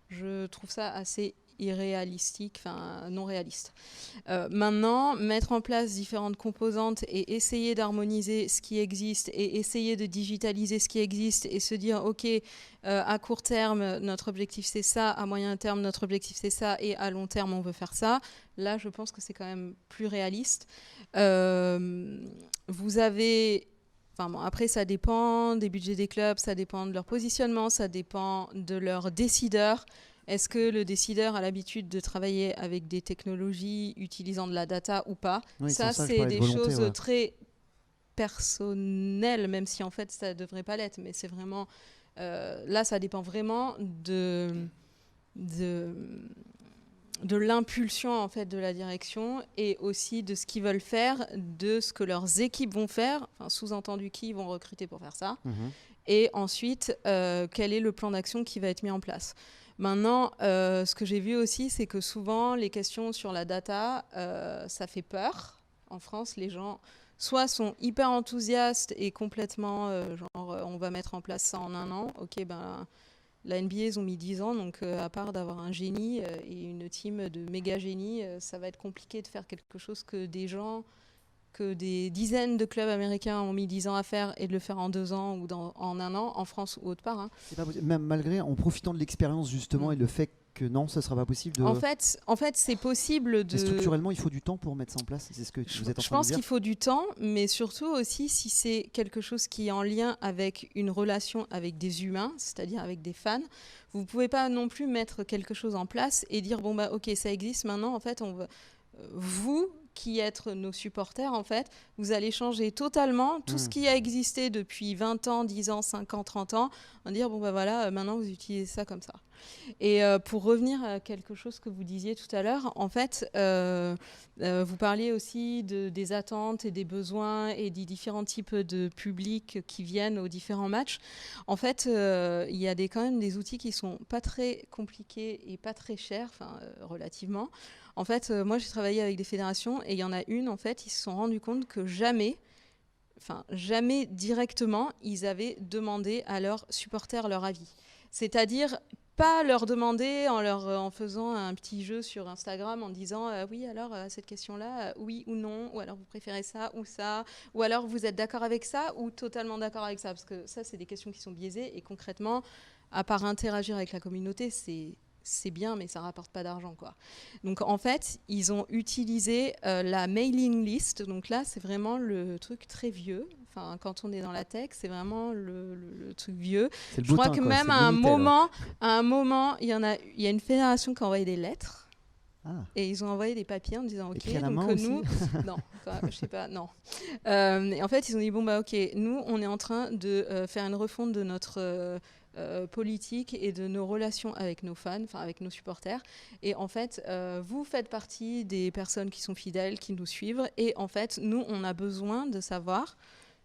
je trouve ça assez irréalistique, enfin non réaliste. Maintenant, mettre en place différentes composantes et essayer d'harmoniser ce qui existe et essayer de digitaliser ce qui existe et se dire, ok, à court terme, notre objectif c'est ça, à moyen terme, notre objectif c'est ça, et à long terme, on veut faire ça. Là, je pense que c'est quand même plus réaliste. Vous avez... Enfin bon, après, ça dépend des budgets des clubs, ça dépend de leur positionnement, ça dépend de leurs décideurs. Est-ce que le décideur a l'habitude de travailler avec des technologies utilisant de la data ou pas ? Oui, ça, c'est des choses très personnelles, même si en fait, ça ne devrait pas l'être. Mais c'est vraiment... là, ça dépend vraiment de l'impulsion en fait de la direction et aussi de ce qu'ils veulent faire, de ce que leurs équipes vont faire, enfin, sous-entendu qui vont recruter pour faire ça, et ensuite quel est le plan d'action qui va être mis en place. Maintenant, ce que j'ai vu aussi, c'est que souvent les questions sur la data, ça fait peur. En France, les gens soit sont hyper enthousiastes et complètement on va mettre en place ça en 1 an, ok, ben la NBA, ils ont mis 10 ans, donc à part d'avoir un génie et une team de méga génies, ça va être compliqué de faire quelque chose que des dizaines de clubs américains ont mis 10 ans à faire et de le faire en 2 ans ou en 1 an, en France ou autre part. Hein. C'est pas possible. Même malgré, en profitant de l'expérience justement et le fait que non, ce ne sera pas possible de... En fait, c'est possible de... Mais structurellement, il faut du temps pour mettre ça en place. C'est ce que vous êtes en train de dire. Je pense qu'il faut du temps, mais surtout aussi si c'est quelque chose qui est en lien avec une relation avec des humains, c'est-à-dire avec des fans. Vous ne pouvez pas non plus mettre quelque chose en place et dire, bon, bah, ok, ça existe maintenant, en fait, on veut... Vous qui êtes nos supporters, en fait, vous allez changer totalement tout ce qui a existé depuis 20 ans, 10 ans, 5 ans, 30 ans, en dire, bon, bah voilà, maintenant vous utilisez ça comme ça. Et pour revenir à quelque chose que vous disiez tout à l'heure, en fait, vous parliez aussi des attentes et des besoins et des différents types de publics qui viennent aux différents matchs. En fait, il y a quand même des outils qui sont pas très compliqués et pas très chers, relativement. En fait, moi, j'ai travaillé avec des fédérations et il y en a une, en fait, ils se sont rendus compte que jamais directement, ils avaient demandé à leurs supporters leur avis. C'est-à-dire pas leur demander en faisant un petit jeu sur Instagram en disant oui, alors cette question-là, oui ou non, ou alors vous préférez ça, ou alors vous êtes d'accord avec ça ou totalement d'accord avec ça, parce que ça, c'est des questions qui sont biaisées et concrètement, à part interagir avec la communauté, c'est bien, mais ça rapporte pas d'argent, quoi. Donc en fait, ils ont utilisé la mailing list. Donc là, c'est vraiment le truc très vieux. Enfin, quand on est dans la tech, c'est vraiment le truc vieux. Je crois que même à un moment, il y a une fédération qui a envoyé des lettres. Ah. Et ils ont envoyé des papiers en disant ok, donc nous, non, je sais pas, non. Et en fait, ils ont dit bon bah ok, nous, on est en train de faire une refonte de notre politique et de nos relations avec nos fans, enfin avec nos supporters. Et en fait, vous faites partie des personnes qui sont fidèles, qui nous suivent. Et en fait, nous, on a besoin de savoir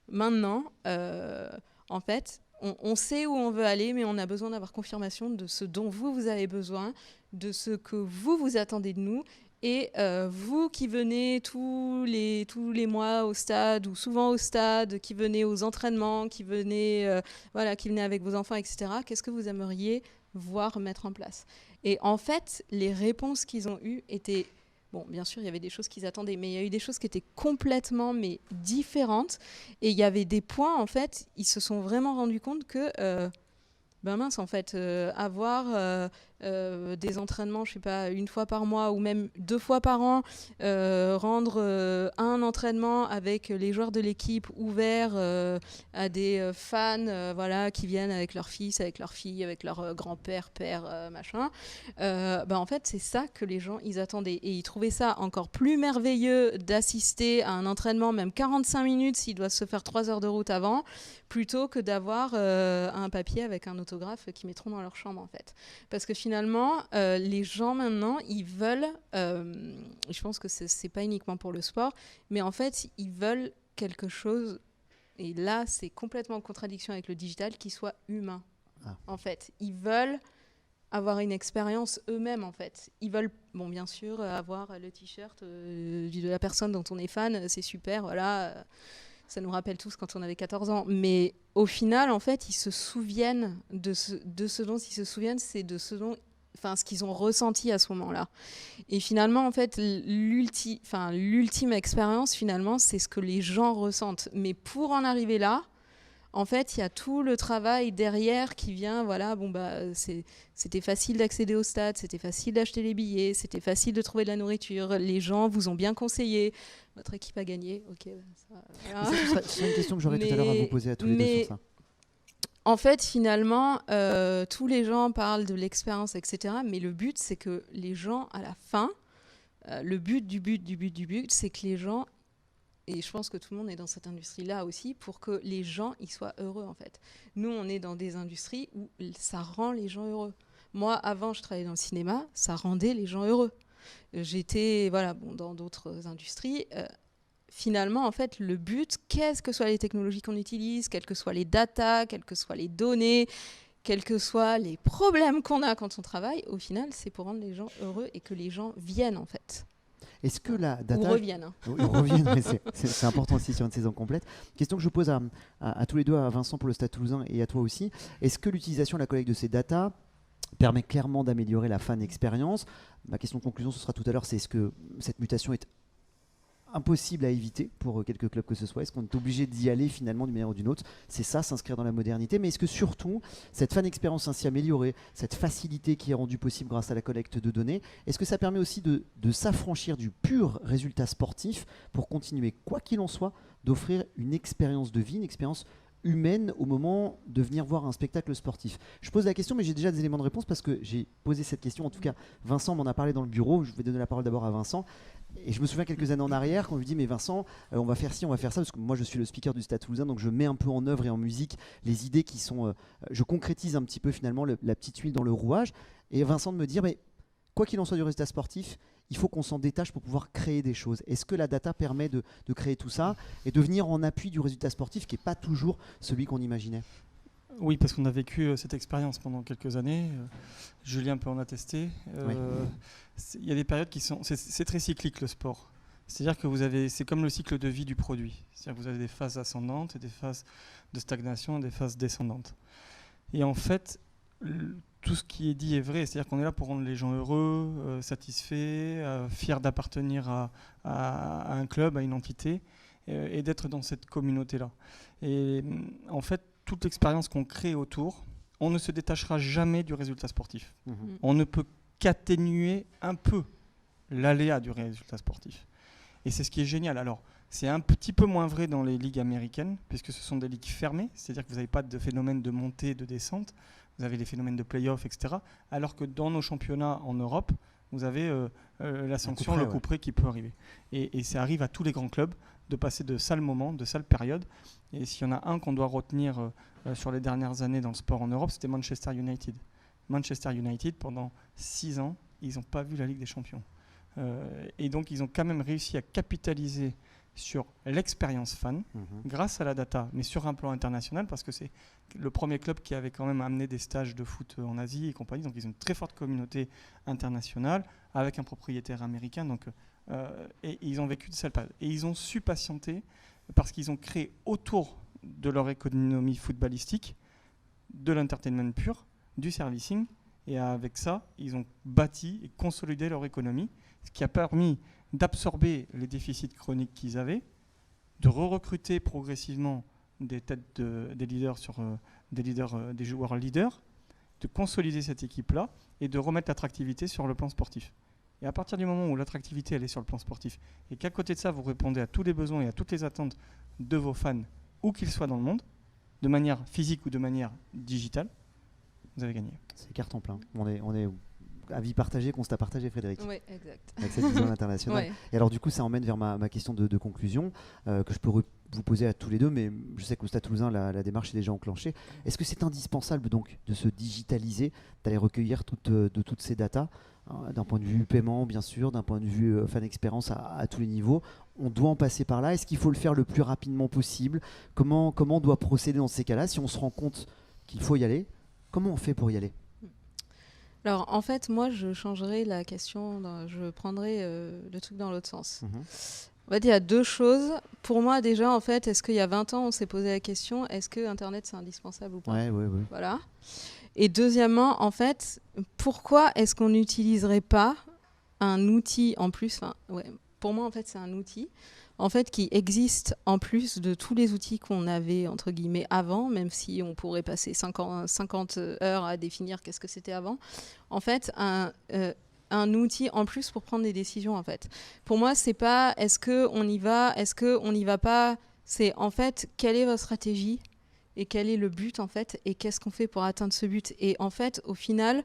maintenant, en fait, on sait où on veut aller, mais on a besoin d'avoir confirmation de ce dont vous avez besoin, de ce que vous attendez de nous. Et vous qui venez tous les mois au stade ou souvent au stade, qui venez aux entraînements, qui venez avec vos enfants, etc., qu'est-ce que vous aimeriez voir mettre en place ? Et en fait, les réponses qu'ils ont eues étaient... Bon, bien sûr, il y avait des choses qu'ils attendaient, mais il y a eu des choses qui étaient complètement différentes. Et il y avait des points, en fait, ils se sont vraiment rendus compte que... mince, en fait, avoir des entraînements, je sais pas, 1 fois par mois ou même 2 fois par an, rendre un entraînement avec les joueurs de l'équipe ouvert à des fans voilà, qui viennent avec leurs fils, avec leurs filles, avec leur grand-père, père, machin. En fait, c'est ça que les gens, ils attendaient. Et ils trouvaient ça encore plus merveilleux d'assister à un entraînement, même 45 minutes s'il doit se faire 3 heures de route avant, plutôt que d'avoir un papier avec un autographe qu'ils mettront dans leur chambre, en fait. Parce que finalement, les gens maintenant, ils veulent, je pense que c'est pas uniquement pour le sport, mais en fait, ils veulent quelque chose, et là, c'est complètement en contradiction avec le digital, qui soit humain. En fait, ils veulent avoir une expérience eux-mêmes, en fait. Ils veulent, bon, bien sûr, avoir le t-shirt de la personne dont on est fan, c'est super, voilà. Ça nous rappelle tous quand on avait 14 ans. Mais au final, en fait, ils se souviennent de ce dont ils se souviennent, c'est de ce qu'ils ont ressenti à ce moment-là. Et finalement, en fait, l'ultime expérience, finalement, c'est ce que les gens ressentent. Mais pour en arriver là, en fait, il y a tout le travail derrière qui vient, voilà, c'était facile d'accéder au stade, c'était facile d'acheter les billets, c'était facile de trouver de la nourriture, les gens vous ont bien conseillé, votre équipe a gagné, ok. Voilà. C'est une question que j'aurais tout à l'heure à vous poser à tous les deux sur ça. En fait, finalement, tous les gens parlent de l'expérience, etc. Mais le but, c'est que les gens, à la fin, le but, c'est que les gens... Et je pense que tout le monde est dans cette industrie-là aussi pour que les gens ils soient heureux, en fait. Nous, on est dans des industries où ça rend les gens heureux. Moi, avant, je travaillais dans le cinéma, ça rendait les gens heureux. J'étais dans d'autres industries. Finalement, en fait, le but, quelles que soient les technologies qu'on utilise, quelles que soient les datas, quelles que soient les données, quels que soient les problèmes qu'on a quand on travaille, au final, c'est pour rendre les gens heureux et que les gens viennent, en fait. Est-ce que la data... Ou reviennent. Mais c'est important aussi sur une saison complète. Question que je pose à tous les deux, à Vincent pour le Stade Toulousain et à toi aussi. Est-ce que l'utilisation et la collecte de ces datas permet clairement d'améliorer la fan expérience? Ma question de conclusion, ce sera tout à l'heure, c'est est-ce que cette mutation est impossible à éviter pour quelques clubs que ce soit? Est-ce qu'on est obligé d'y aller finalement d'une manière ou d'une autre? C'est ça, s'inscrire dans la modernité. Mais est-ce que surtout, cette fan expérience ainsi améliorée, cette facilité qui est rendue possible grâce à la collecte de données, est-ce que ça permet aussi de s'affranchir du pur résultat sportif pour continuer, quoi qu'il en soit, d'offrir une expérience de vie, une expérience humaine au moment de venir voir un spectacle sportif? Je pose la question, mais j'ai déjà des éléments de réponse parce que j'ai posé cette question. En tout cas, Vincent m'en a parlé dans le bureau. Je vais donner la parole d'abord à Vincent. Et je me souviens quelques années en arrière quand on lui dit mais Vincent, on va faire ci, on va faire ça, parce que moi je suis le speaker du Stade Toulousain, donc je mets un peu en œuvre et en musique les idées qui sont, je concrétise un petit peu finalement la petite huile dans le rouage. Et Vincent de me dire mais quoi qu'il en soit du résultat sportif, il faut qu'on s'en détache pour pouvoir créer des choses. Est-ce que la data permet de créer tout ça et de venir en appui du résultat sportif qui n'est pas toujours celui qu'on imaginait? Oui, parce qu'on a vécu cette expérience pendant quelques années. Julien peut en attester. Oui. Il y a des périodes qui sont... C'est très cyclique, le sport. C'est-à-dire que c'est comme le cycle de vie du produit. C'est-à-dire que vous avez des phases ascendantes et des phases de stagnation et des phases descendantes. Et en fait, tout ce qui est dit est vrai. C'est-à-dire qu'on est là pour rendre les gens heureux, satisfaits, fiers d'appartenir à un club, à une entité, et d'être dans cette communauté-là. Et en fait, toute l'expérience qu'on crée autour, on ne se détachera jamais du résultat sportif. Mmh. On ne peut qu'atténuer un peu l'aléa du résultat sportif. Et c'est ce qui est génial. Alors, c'est un petit peu moins vrai dans les ligues américaines, puisque ce sont des ligues fermées, c'est-à-dire que vous n'avez pas de phénomène de montée, de descente, vous avez les phénomènes de play-off, etc. Alors que dans nos championnats en Europe, vous avez la sanction, le coup près qui peut arriver. Et ça arrive à tous les grands clubs de passer de sales moments, de sales périodes. Et s'il y en a un qu'on doit retenir sur les dernières années dans le sport en Europe, c'était Manchester United. Manchester United, pendant 6 ans, ils n'ont pas vu la Ligue des Champions. Et donc, ils ont quand même réussi à capitaliser sur l'expérience fan, grâce à la data, mais sur un plan international, parce que c'est le premier club qui avait quand même amené des stages de foot en Asie et compagnie. Donc, ils ont une très forte communauté internationale, avec un propriétaire américain. Donc, et ils ont vécu de sales périodes. Et ils ont su patienter, parce qu'ils ont créé autour de leur économie footballistique de l'entertainment pur, du servicing, et avec ça, ils ont bâti et consolidé leur économie, ce qui a permis d'absorber les déficits chroniques qu'ils avaient, de recruter progressivement des têtes des leaders des joueurs leaders, de consolider cette équipe-là et de remettre l'attractivité sur le plan sportif. Et à partir du moment où l'attractivité elle est sur le plan sportif et qu'à côté de ça, vous répondez à tous les besoins et à toutes les attentes de vos fans, où qu'ils soient dans le monde, de manière physique ou de manière digitale, vous avez gagné. C'est carton plein. On est avis partagé, constat partagé, Frédéric. Oui, exact. Avec cette vision internationale. Ouais. Et alors du coup, ça emmène vers ma question de conclusion que je peux vous poser à tous les deux, mais je sais qu'au Stade Toulousain, la démarche est déjà enclenchée. Est-ce que c'est indispensable donc de se digitaliser, d'aller recueillir toutes ces datas d'un point de vue paiement, bien sûr, d'un point de vue fan expérience à tous les niveaux? On doit en passer par là. Est-ce qu'il faut le faire le plus rapidement possible? Comment on doit procéder dans ces cas-là? Si on se rend compte qu'il faut y aller, comment on fait pour y aller? Alors, en fait, moi, je changerais la question, je prendrais le truc dans l'autre sens. On va dire, il y a deux choses. Pour moi, déjà, en fait, est-ce qu'il y a 20 ans, on s'est posé la question, est-ce que Internet, c'est indispensable ou pas? Ouais. Voilà. Et deuxièmement, en fait, pourquoi est-ce qu'on n'utiliserait pas un outil en plus? Pour moi, en fait, c'est un outil en fait, qui existe en plus de tous les outils qu'on avait, entre guillemets, avant, même si on pourrait passer 50 heures à définir qu'est-ce que c'était avant. En fait, un outil en plus pour prendre des décisions, en fait. Pour moi, c'est pas est-ce qu'on y va, est-ce qu'on n'y va pas, c'est en fait, quelle est votre stratégie et quel est le but, en fait, et qu'est-ce qu'on fait pour atteindre ce but. Et en fait, au final,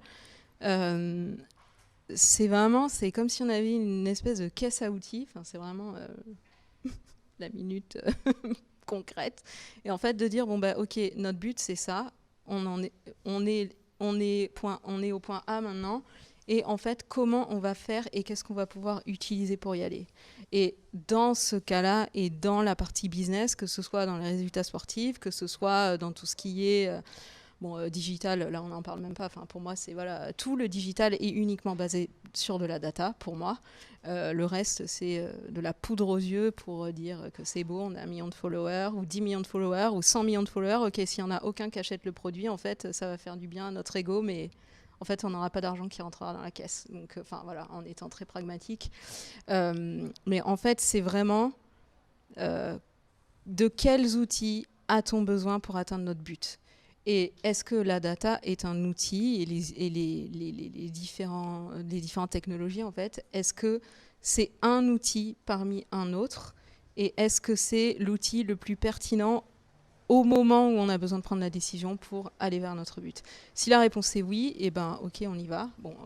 c'est comme si on avait une espèce de caisse à outils, enfin, c'est vraiment la minute concrète, et en fait de dire bon bah ok, notre but c'est ça, on est au point A maintenant, et en fait comment on va faire et qu'est-ce qu'on va pouvoir utiliser pour y aller. Et dans ce cas-là et dans la partie business, que ce soit dans les résultats sportifs, que ce soit dans tout ce qui est digital, là on n'en parle même pas. Enfin, pour moi, c'est voilà, tout le digital est uniquement basé sur de la data. Pour moi, le reste c'est de la poudre aux yeux pour dire que c'est beau, on a 1 million de followers ou 10 millions de followers ou 100 millions de followers. Ok, s'il n'y en a aucun qui achète le produit, en fait, ça va faire du bien à notre ego, mais en fait, on n'aura pas d'argent qui rentrera dans la caisse. Donc, enfin voilà, en étant très pragmatique. Mais en fait, c'est vraiment de quels outils a-t-on besoin pour atteindre notre but? Et est-ce que la data est un outil et les différentes technologies, en fait, est-ce que c'est un outil parmi un autre? Et est-ce que c'est l'outil le plus pertinent au moment où on a besoin de prendre la décision pour aller vers notre but? Si la réponse est oui, eh ben ok, on y va. Bon,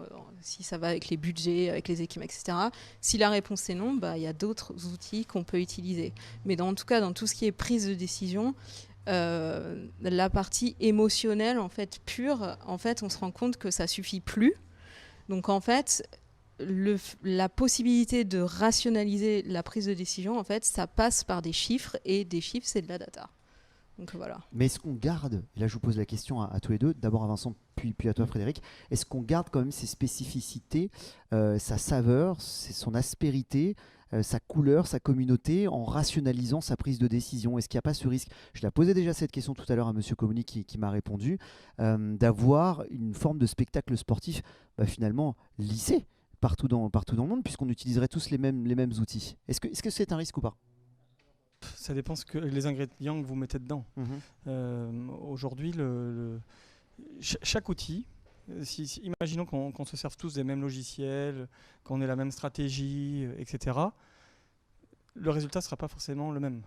si ça va avec les budgets, avec les équipes, etc. Si la réponse est non, bah, y a d'autres outils qu'on peut utiliser. Mais en tout cas, dans tout ce qui est prise de décision, la partie émotionnelle en fait pure, en fait on se rend compte que ça suffit plus. Donc en fait la possibilité de rationaliser la prise de décision, en fait ça passe par des chiffres, et des chiffres c'est de la data. Donc voilà. Mais est-ce qu'on garde, et là je vous pose la question à tous les deux, d'abord à Vincent puis à toi Frédéric, est-ce qu'on garde quand même ses spécificités, sa saveur, son aspérité, sa couleur, sa communauté, en rationalisant sa prise de décision? Est-ce qu'il n'y a pas ce risque? Je l'ai posé déjà cette question tout à l'heure à Monsieur Comoni qui m'a répondu, d'avoir une forme de spectacle sportif finalement lissé partout dans le monde, puisqu'on utiliserait tous les mêmes outils. Est-ce que c'est un risque ou pas? Ça dépend les ingrédients que vous mettez dedans. Aujourd'hui, chaque outil, imaginons qu'on se serve tous des mêmes logiciels, qu'on ait la même stratégie, etc., le résultat ne sera pas forcément le même.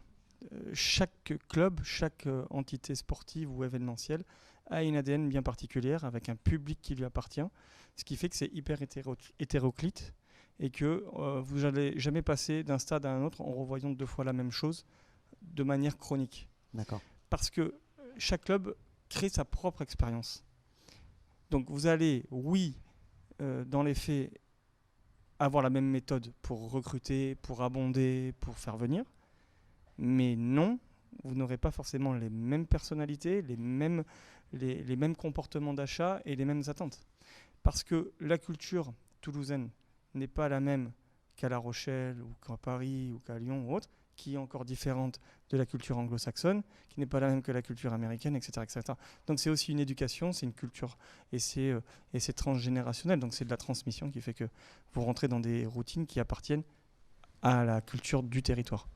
Chaque club, chaque entité sportive ou événementielle a une ADN bien particulière, avec un public qui lui appartient, ce qui fait que c'est hyper hétéroclite, et que vous n'allez jamais passer d'un stade à un autre en revoyant 2 fois la même chose de manière chronique. D'accord. Parce que chaque club crée sa propre expérience. Donc vous allez, dans les faits, avoir la même méthode pour recruter, pour abonder, pour faire venir, mais non, vous n'aurez pas forcément les mêmes personnalités, les mêmes comportements d'achat et les mêmes attentes. Parce que la culture toulousaine n'est pas la même qu'à La Rochelle ou qu'à Paris ou qu'à Lyon ou autre, qui est encore différente de la culture anglo-saxonne, qui n'est pas la même que la culture américaine, etc., etc. Donc c'est aussi une éducation, c'est une culture, et c'est transgénérationnel, donc c'est de la transmission qui fait que vous rentrez dans des routines qui appartiennent à la culture du territoire.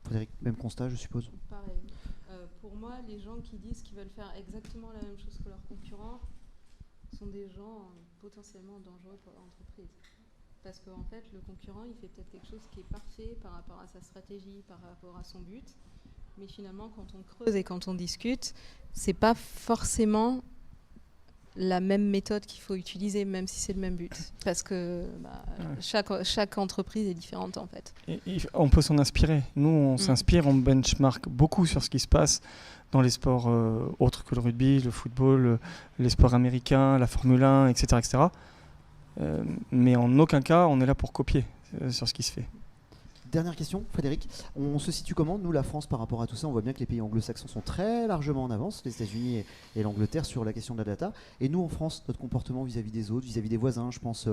Frédéric, même constat, je suppose. Pareil. Pour moi, les gens qui disent qu'ils veulent faire exactement la même chose que leurs concurrents, sont des gens potentiellement dangereux pour l'entreprise. Parce qu'en fait, le concurrent, il fait peut-être quelque chose qui est parfait par rapport à sa stratégie, par rapport à son but. Mais finalement, quand on creuse et quand on discute, c'est pas forcément la même méthode qu'il faut utiliser, même si c'est le même but. Parce que chaque entreprise est différente, en fait. Et on peut s'en inspirer. Nous, on s'inspire, on benchmark beaucoup sur ce qui se passe dans les sports autres que le rugby, le football, les sports américains, la Formule 1, etc. etc. Mais en aucun cas, on est là pour copier sur ce qui se fait. Dernière question, Frédéric. On se situe comment, nous, la France, par rapport à tout ça? On voit bien que les pays anglo-saxons sont très largement en avance, les États-Unis et l'Angleterre, sur la question de la data. Et nous, en France, notre comportement vis-à-vis des autres, vis-à-vis des voisins, je pense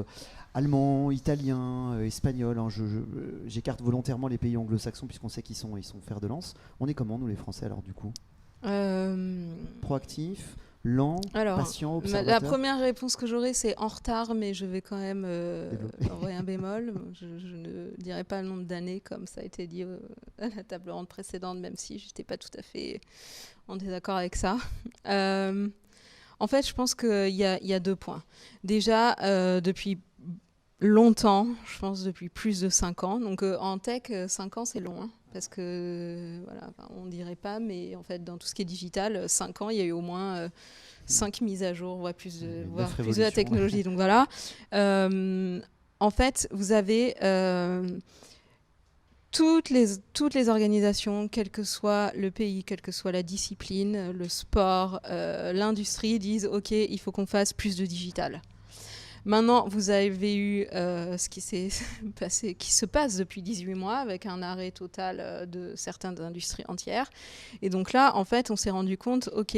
allemands, italiens, espagnols. J'écarte volontairement les pays anglo-saxons puisqu'on sait qu'ils sont fer de lance. On est comment, nous, les Français, alors, du coup? Proactifs, lent, patient, observateur? La première réponse que j'aurai, c'est en retard, mais je vais quand même envoyer un bémol. Je ne dirai pas le nombre d'années, comme ça a été dit à la table ronde précédente, même si je n'étais pas tout à fait en désaccord avec ça. En fait, je pense qu'il y a 2 points. Déjà, depuis longtemps, je pense depuis plus de 5 ans. Donc en tech, 5 ans, c'est long. Parce que, voilà, on ne dirait pas, mais en fait, dans tout ce qui est digital, 5 ans, il y a eu au moins 5 mises à jour, voire plus de la technologie. Donc voilà. En fait, vous avez toutes les organisations, quel que soit le pays, quelle que soit la discipline, le sport, l'industrie, disent « Ok, il faut qu'on fasse plus de digital ». Maintenant, vous avez eu ce qui s'est passé, qui se passe depuis 18 mois avec un arrêt total de certaines industries entières. Et donc là, en fait, on s'est rendu compte, ok,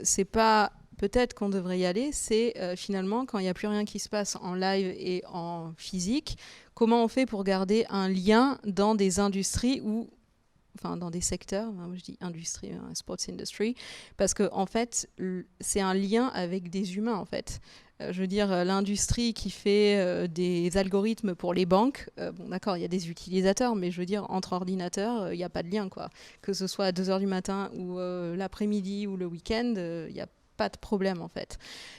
c'est pas peut-être qu'on devrait y aller, c'est finalement quand il n'y a plus rien qui se passe en live et en physique, comment on fait pour garder un lien dans des industries où enfin dans des secteurs, moi je dis industrie, sports industry, parce que en fait c'est un lien avec des humains en fait. Je veux dire, l'industrie qui fait des algorithmes pour les banques, bon d'accord, il y a des utilisateurs, mais je veux dire, entre ordinateurs, il n'y a pas de lien, quoi. Que ce soit à 2h du matin ou l'après-midi ou le week-end, il n'y a pas de problème, en fait.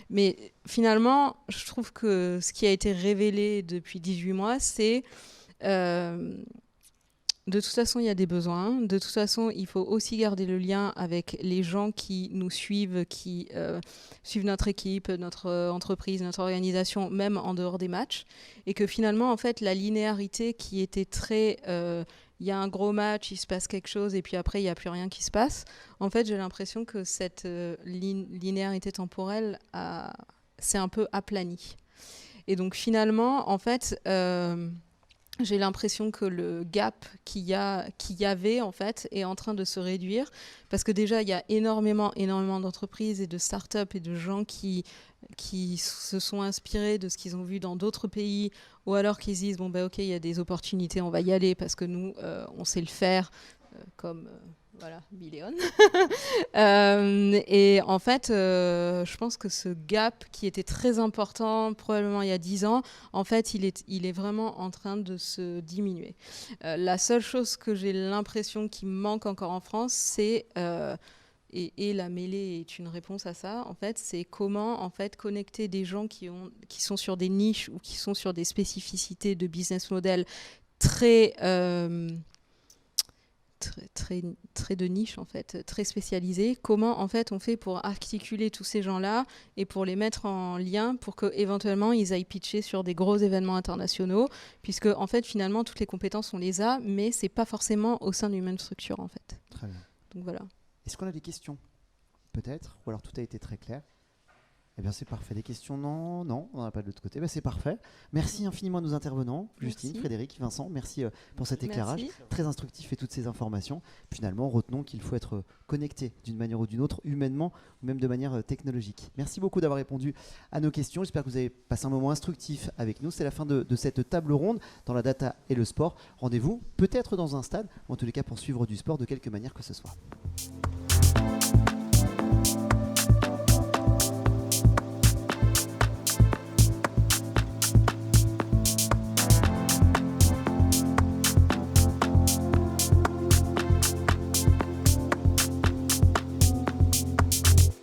Mais finalement, je trouve que ce qui a été révélé depuis 18 mois, c'est... de toute façon, il y a des besoins. De toute façon, il faut aussi garder le lien avec les gens qui nous suivent, qui suivent notre équipe, notre entreprise, notre organisation, même en dehors des matchs. Et que finalement, en fait, la linéarité qui était très... il y a un gros match, il se passe quelque chose, et puis après, il n'y a plus rien qui se passe. En fait, j'ai l'impression que cette linéarité temporelle s'est un peu aplanie. Et donc, finalement, en fait... j'ai l'impression que le gap qu'il y avait en fait est en train de se réduire parce que déjà il y a énormément d'entreprises et de startups et de gens qui se sont inspirés de ce qu'ils ont vu dans d'autres pays ou alors qu'ils se disent bon bah ok il y a des opportunités, on va y aller parce que nous on sait le faire comme voilà, Bileon. Et en fait, je pense que ce gap qui était très important, probablement il y a 10 ans, en fait, il est vraiment en train de se diminuer. La seule chose que j'ai l'impression qui manque encore en France, c'est, et la mêlée est une réponse à ça, en fait, c'est comment en fait, connecter des gens qui sont sur des niches ou qui sont sur des spécificités de business model très de niche en fait, très spécialisé. Comment en fait on fait pour articuler tous ces gens-là et pour les mettre en lien pour que éventuellement ils aillent pitcher sur des gros événements internationaux, puisque en fait finalement toutes les compétences on les a, mais c'est pas forcément au sein d'une même structure en fait. Très bien. Donc voilà. Est-ce qu'on a des questions peut-être, ou alors tout a été très clair? Eh bien c'est parfait. Des questions? Non, on n'en a pas de l'autre côté. C'est parfait. Merci infiniment à nos intervenants, Justine, Frédéric, Vincent. Merci pour cet éclairage très instructif et toutes ces informations. Finalement, retenons qu'il faut être connecté d'une manière ou d'une autre, humainement ou même de manière technologique. Merci beaucoup d'avoir répondu à nos questions. J'espère que vous avez passé un moment instructif avec nous. C'est la fin de cette table ronde dans la data et le sport. Rendez-vous peut-être dans un stade, ou en tous les cas pour suivre du sport de quelque manière que ce soit.